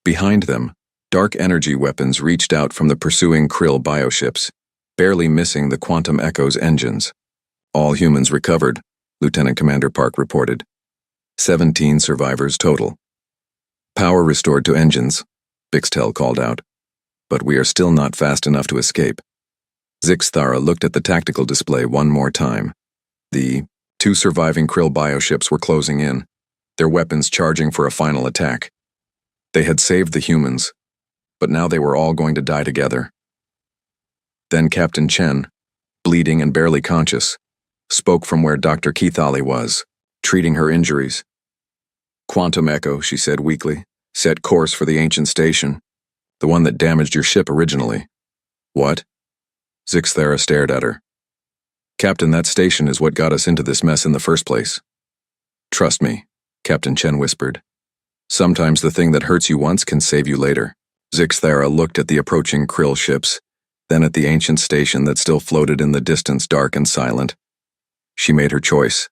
Behind them, dark energy weapons reached out from the pursuing krill bioships, barely missing the quantum echo's engines. All humans recovered, Lieutenant Commander Park reported. 17 survivors total. Power restored to engines, Bixtel called out. But we are still not fast enough to escape. Zixthara looked at the tactical display one more time. The 2 surviving krill bioships were closing in, their weapons charging for a final attack. They had saved the humans, but now they were all going to die together. Then Captain Chen, bleeding and barely conscious, spoke from where Dr. Kethali was, treating her injuries. Quantum Echo, she said weakly, set course for the ancient station, the one that damaged your ship originally. What? Zixthara stared at her. Captain, that station is what got us into this mess in the first place. Trust me, Captain Chen whispered. Sometimes the thing that hurts you once can save you later. Zixthara looked at the approaching krill ships, then at the ancient station that still floated in the distance, dark and silent. She made her choice.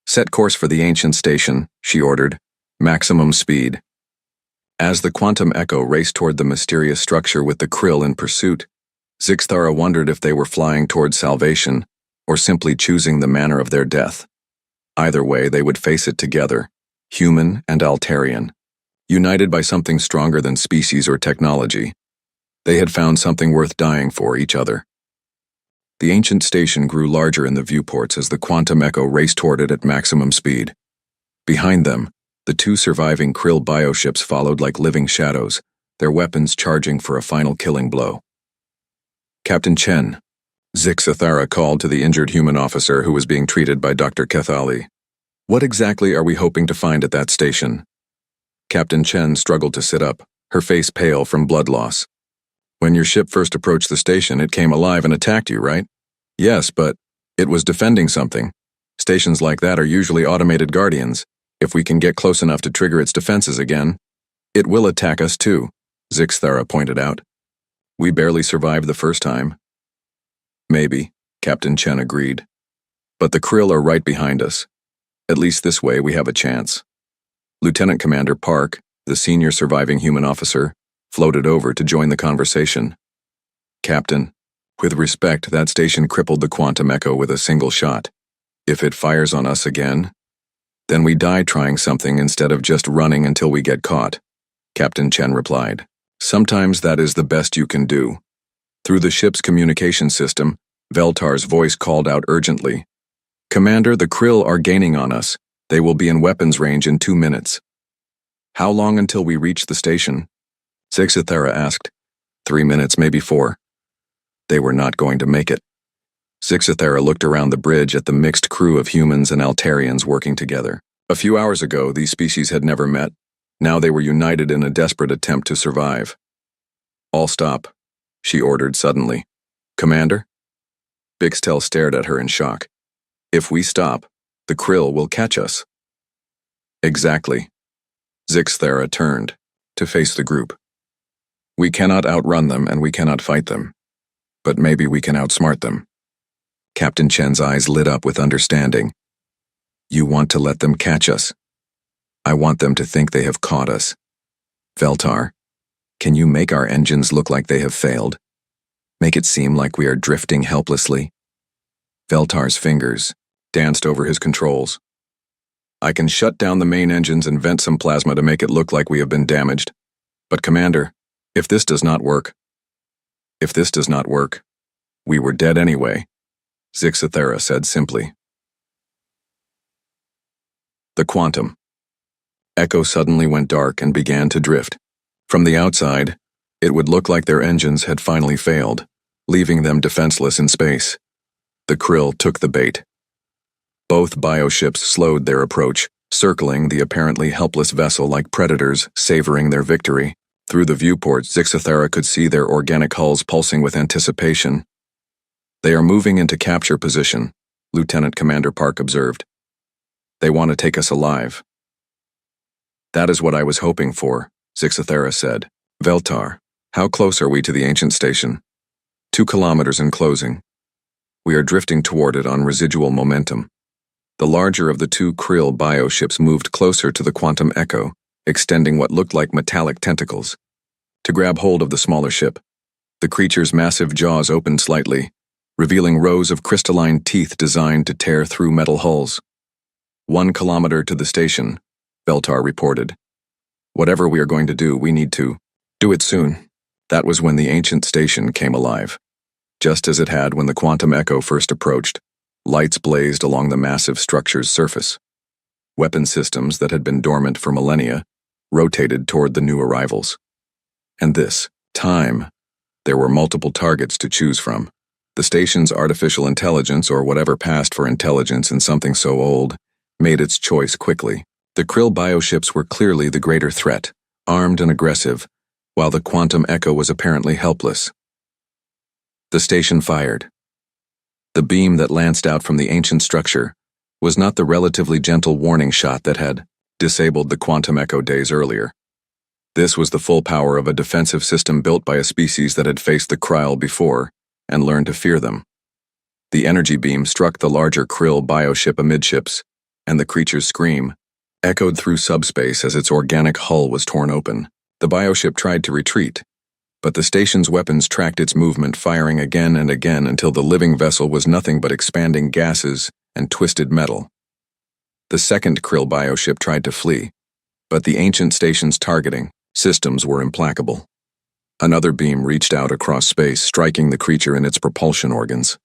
Set course for the ancient station, she ordered. Maximum speed. As the quantum echo raced toward the mysterious structure with the krill in pursuit, Zixthara wondered if they were flying toward salvation or simply choosing the manner of their death. Either way, they would face it together, human and Altarian, united by something stronger than species or technology. They had found something worth dying for, each other. The ancient station grew larger in the viewports as the quantum echo raced toward it at maximum speed. Behind them, the two surviving Krill bioships followed like living shadows, their weapons charging for a final killing blow. Captain Chen, Zixthara called to the injured human officer who was being treated by Dr. Kethali. What exactly are we hoping to find at that station? Captain Chen struggled to sit up, her face pale from blood loss. When your ship first approached the station, it came alive and attacked you, right? Yes, but it was defending something. Stations like that are usually automated guardians. If we can get close enough to trigger its defenses again, it will attack us too, Zixthara pointed out. We barely survived the first time. Maybe, Captain Chen agreed. But the Krill are right behind us. At least this way we have a chance. Lieutenant Commander Park, the senior surviving human officer, floated over to join the conversation. Captain, with respect, that station crippled the quantum echo with a single shot. If it fires on us again, then we die trying something instead of just running until we get caught, Captain Chen replied. Sometimes that is the best you can do. Through the ship's communication system, Veltar's voice called out urgently. Commander, the Krill are gaining on us. They will be in weapons range in 2 minutes. How long until we reach the station? Zixthara asked. 3 minutes, maybe 4. They were not going to make it. Zixthara looked around the bridge at the mixed crew of humans and Altarians working together. A few hours ago, these species had never met. Now they were united in a desperate attempt to survive. All stop, she ordered suddenly. Commander? Bixtel stared at her in shock. If we stop, the Krill will catch us. Exactly. Zixthara turned to face the group. We cannot outrun them and we cannot fight them. But maybe we can outsmart them. Captain Chen's eyes lit up with understanding. You want to let them catch us? I want them to think they have caught us. Veltar, can you make our engines look like they have failed? Make it seem like we are drifting helplessly? Veltar's fingers danced over his controls. I can shut down the main engines and vent some plasma to make it look like we have been damaged. But Commander, if this does not work, we were dead anyway, Zixthara said simply. The quantum echo suddenly went dark and began to drift. From the outside, it would look like their engines had finally failed, leaving them defenseless in space. The Krill took the bait. Both bioships slowed their approach, circling the apparently helpless vessel like predators, savoring their victory. Through the viewport, Zixthara could see their organic hulls pulsing with anticipation. They are moving into capture position, Lieutenant Commander Park observed. They want to take us alive. That is what I was hoping for, Zixthara said. Veltar, how close are we to the ancient station? 2 kilometers in closing. We are drifting toward it on residual momentum. The larger of the 2 Krill bioships moved closer to the quantum echo, extending what looked like metallic tentacles. To grab hold of the smaller ship, the creature's massive jaws opened slightly, revealing rows of crystalline teeth designed to tear through metal hulls. 1 kilometer to the station, Veltar reported. Whatever we are going to do, we need to do it soon. That was when the ancient station came alive. Just as it had when the quantum echo first approached, lights blazed along the massive structure's surface. Weapon systems that had been dormant for millennia rotated toward the new arrivals. And this time, there were multiple targets to choose from. The station's artificial intelligence, or whatever passed for intelligence in something so old, made its choice quickly. The Krill bioships were clearly the greater threat, armed and aggressive, while the quantum echo was apparently helpless. The station fired. The beam that lanced out from the ancient structure was not the relatively gentle warning shot that had disabled the quantum echo days earlier. This was the full power of a defensive system built by a species that had faced the Krill before and learned to fear them. The energy beam struck the larger Krill bioship amidships, and the creature's scream echoed through subspace as its organic hull was torn open. The bioship tried to retreat, But the station's weapons tracked its movement, firing again and again until the living vessel was nothing but expanding gases and twisted metal. The second Krill bioship tried to flee, but the ancient station's targeting systems were implacable. Another beam reached out across space, striking the creature in its propulsion organs.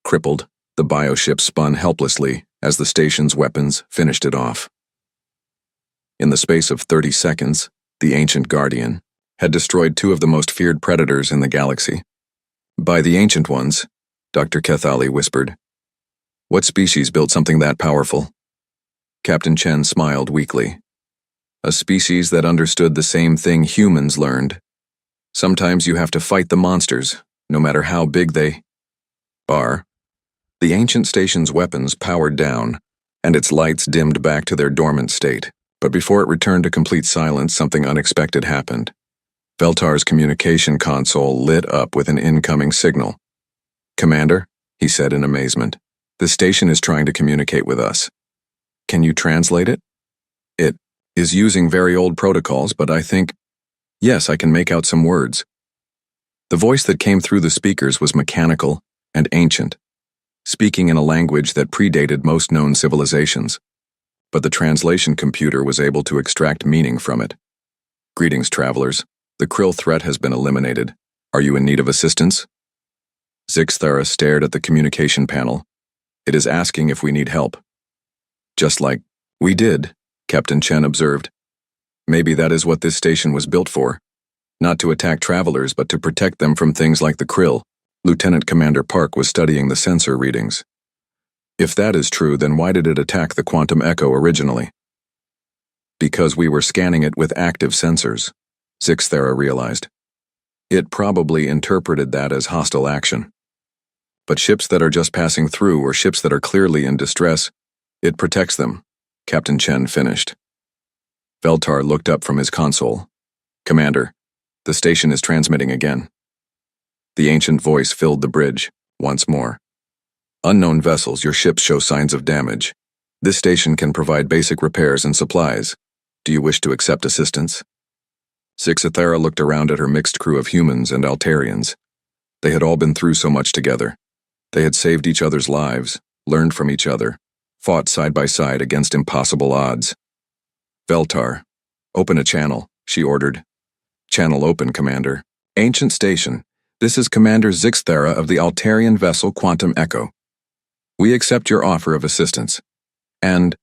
Crippled, the bioship spun helplessly as the station's weapons finished it off. In the space of 30 seconds, the ancient Guardian had destroyed two of the most feared predators in the galaxy. By the ancient ones, Dr. Kethali whispered. What species built something that powerful? Captain Chen smiled weakly. A species that understood the same thing humans learned. Sometimes you have to fight the monsters, no matter how big they are. The ancient station's weapons powered down, and its lights dimmed back to their dormant state. But before it returned to complete silence, something unexpected happened. Veltar's communication console lit up with an incoming signal. Commander, he said in amazement, the station is trying to communicate with us. Can you translate it? It is using very old protocols, but I think, yes, I can make out some words. The voice that came through the speakers was mechanical and ancient, speaking in a language that predated most known civilizations. But the translation computer was able to extract meaning from it. Greetings, travelers. The Krill threat has been eliminated. Are you in need of assistance? Zixthara stared at the communication panel. It is asking if we need help. Just like we did, Captain Chen observed. Maybe that is what this station was built for. Not to attack travelers, but to protect them from things like the Krill. Lieutenant Commander Park was studying the sensor readings. If that is true, then why did it attack the quantum echo originally? Because we were scanning it with active sensors, Zixthara realized. It probably interpreted that as hostile action. But ships that are just passing through or ships that are clearly in distress, it protects them, Captain Chen finished. Veltar looked up from his console. Commander, the station is transmitting again. The ancient voice filled the bridge, once more. Unknown vessels, your ships show signs of damage. This station can provide basic repairs and supplies. Do you wish to accept assistance? Zixthara looked around at her mixed crew of humans and Altarians. They had all been through so much together. They had saved each other's lives, learned from each other, fought side by side against impossible odds. Veltar, open a channel, she ordered. Channel open, Commander. Ancient Station, this is Commander Zixthara of the Altarian vessel Quantum Echo. We accept your offer of assistance. And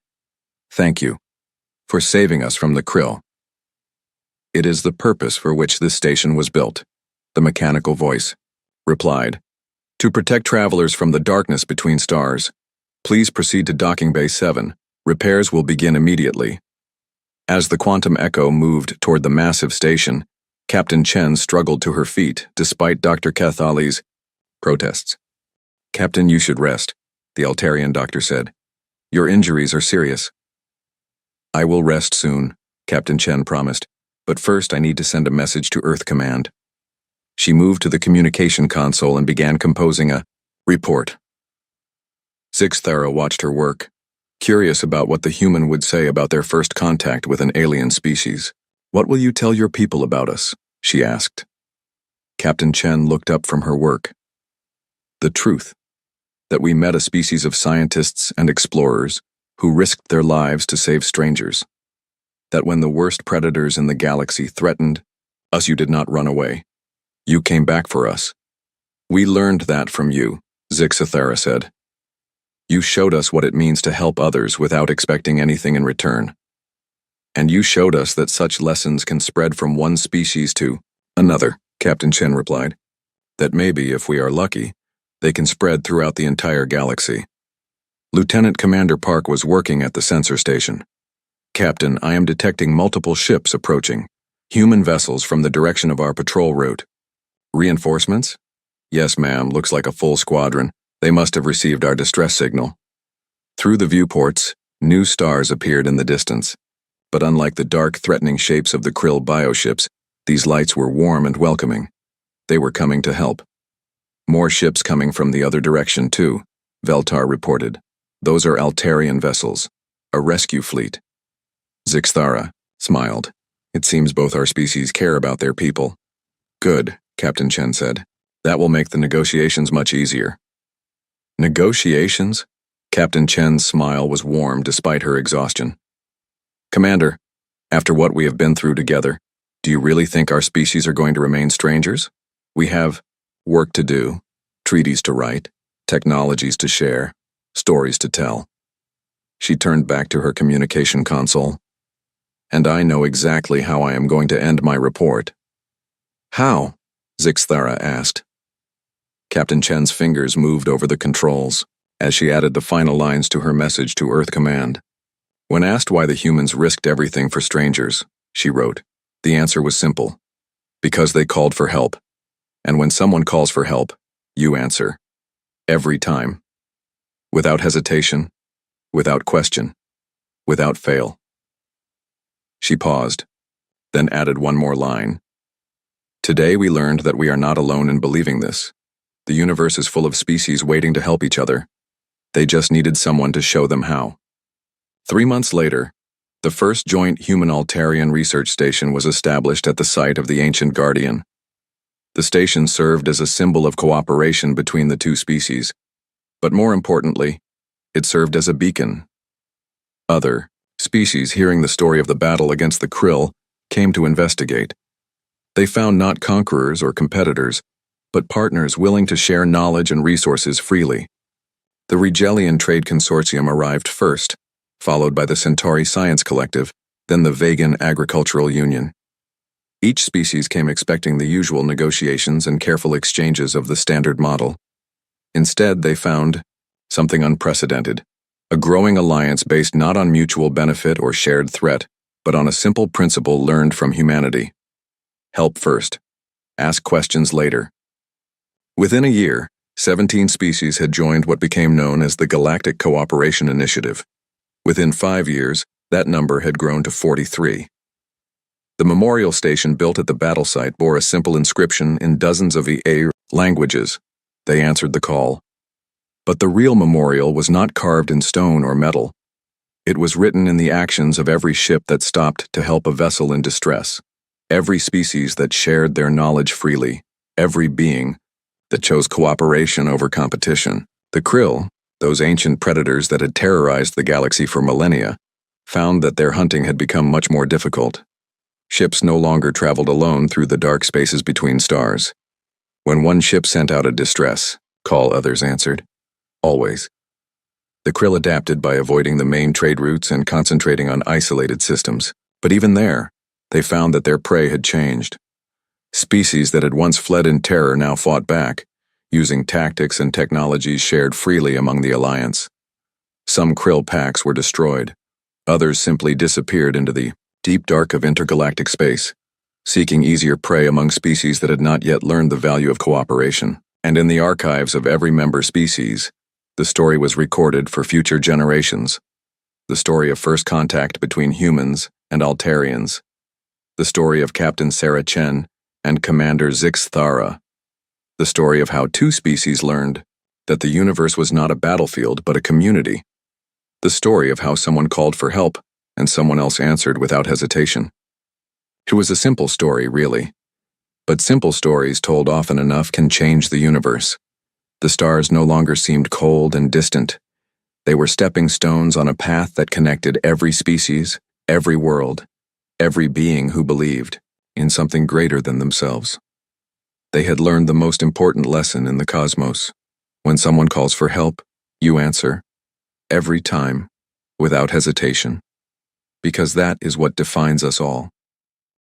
thank you for saving us from the Krill. It is the purpose for which this station was built, the mechanical voice replied. To protect travelers from the darkness between stars. Please proceed to Docking Bay 7. Repairs will begin immediately. As the Quantum Echo moved toward the massive station, Captain Chen struggled to her feet despite Dr. Kethali's protests. Captain, you should rest, the Altarian doctor said. Your injuries are serious. I will rest soon, Captain Chen promised, but first I need to send a message to Earth Command. She moved to the communication console and began composing a report. Zixthara watched her work, curious about what the human would say about their first contact with an alien species. What will you tell your people about us? She asked. Captain Chen looked up from her work. The truth. That we met a species of scientists and explorers who risked their lives to save strangers. That when the worst predators in the galaxy threatened us, you did not run away. You came back for us. We learned that from you, Zixthara said. You showed us what it means to help others without expecting anything in return. And you showed us that such lessons can spread from one species to another, Captain Chen replied. That maybe, if we are lucky, they can spread throughout the entire galaxy. Lieutenant Commander Park was working at the sensor station. Captain, I am detecting multiple ships approaching, human vessels from the direction of our patrol route. Reinforcements? Yes, ma'am, looks like a full squadron. They must have received our distress signal. Through the viewports, new stars appeared in the distance. But unlike the dark, threatening shapes of the Krill bioships, these lights were warm and welcoming. They were coming to help. More ships coming from the other direction, too, Veltar reported. Those are Altarian vessels, a rescue fleet. Zixthara smiled. It seems both our species care about their people. Good, Captain Chen said. That will make the negotiations much easier. Negotiations? Captain Chen's smile was warm despite her exhaustion. Commander, after what we have been through together, do you really think our species are going to remain strangers? We have work to do, treaties to write, technologies to share, stories to tell. She turned back to her communication console. And I know exactly how I am going to end my report. How? Zixthara asked. Captain Chen's fingers moved over the controls as she added the final lines to her message to Earth Command. When asked why the humans risked everything for strangers, she wrote, the answer was simple. Because they called for help. And when someone calls for help, you answer. Every time. Without hesitation, without question, without fail. She paused, then added one more line. Today we learned that we are not alone in believing this. The universe is full of species waiting to help each other. They just needed someone to show them how. 3 months later, the first joint human-Altarian research station was established at the site of the ancient Guardian. The station served as a symbol of cooperation between the two species, but more importantly, it served as a beacon. Other species, hearing the story of the battle against the Krill, came to investigate. They found not conquerors or competitors, but partners willing to share knowledge and resources freely. The Regelian Trade Consortium arrived first, followed by the Centauri Science Collective, then the Vegan Agricultural Union. Each species came expecting the usual negotiations and careful exchanges of the standard model. Instead, they found something unprecedented, a growing alliance based not on mutual benefit or shared threat, but on a simple principle learned from humanity. Help first. Ask questions later. Within a year, 17 species had joined what became known as the Galactic Cooperation Initiative. Within 5 years, that number had grown to 43. The memorial station built at the battle site bore a simple inscription in dozens of EA languages. They answered the call. But the real memorial was not carved in stone or metal. It was written in the actions of every ship that stopped to help a vessel in distress, every species that shared their knowledge freely, every being that chose cooperation over competition. The Krill, those ancient predators that had terrorized the galaxy for millennia, found that their hunting had become much more difficult. Ships no longer traveled alone through the dark spaces between stars. When one ship sent out a distress call, others answered. Always. The Krill adapted by avoiding the main trade routes and concentrating on isolated systems. But even there, they found that their prey had changed. Species that had once fled in terror now fought back, using tactics and technologies shared freely among the Alliance. Some Krill packs were destroyed. Others simply disappeared into the deep dark of intergalactic space, seeking easier prey among species that had not yet learned the value of cooperation. And in the archives of every member species, the story was recorded for future generations. The story of first contact between humans and Altarians. The story of Captain Sarah Chen and Commander Zixthara. The story of how two species learned that the universe was not a battlefield but a community. The story of how someone called for help and someone else answered without hesitation. It was a simple story, really. But simple stories told often enough can change the universe. The stars no longer seemed cold and distant. They were stepping stones on a path that connected every species, every world, every being who believed in something greater than themselves. They had learned the most important lesson in the cosmos. When someone calls for help, you answer, every time, without hesitation. Because that is what defines us all.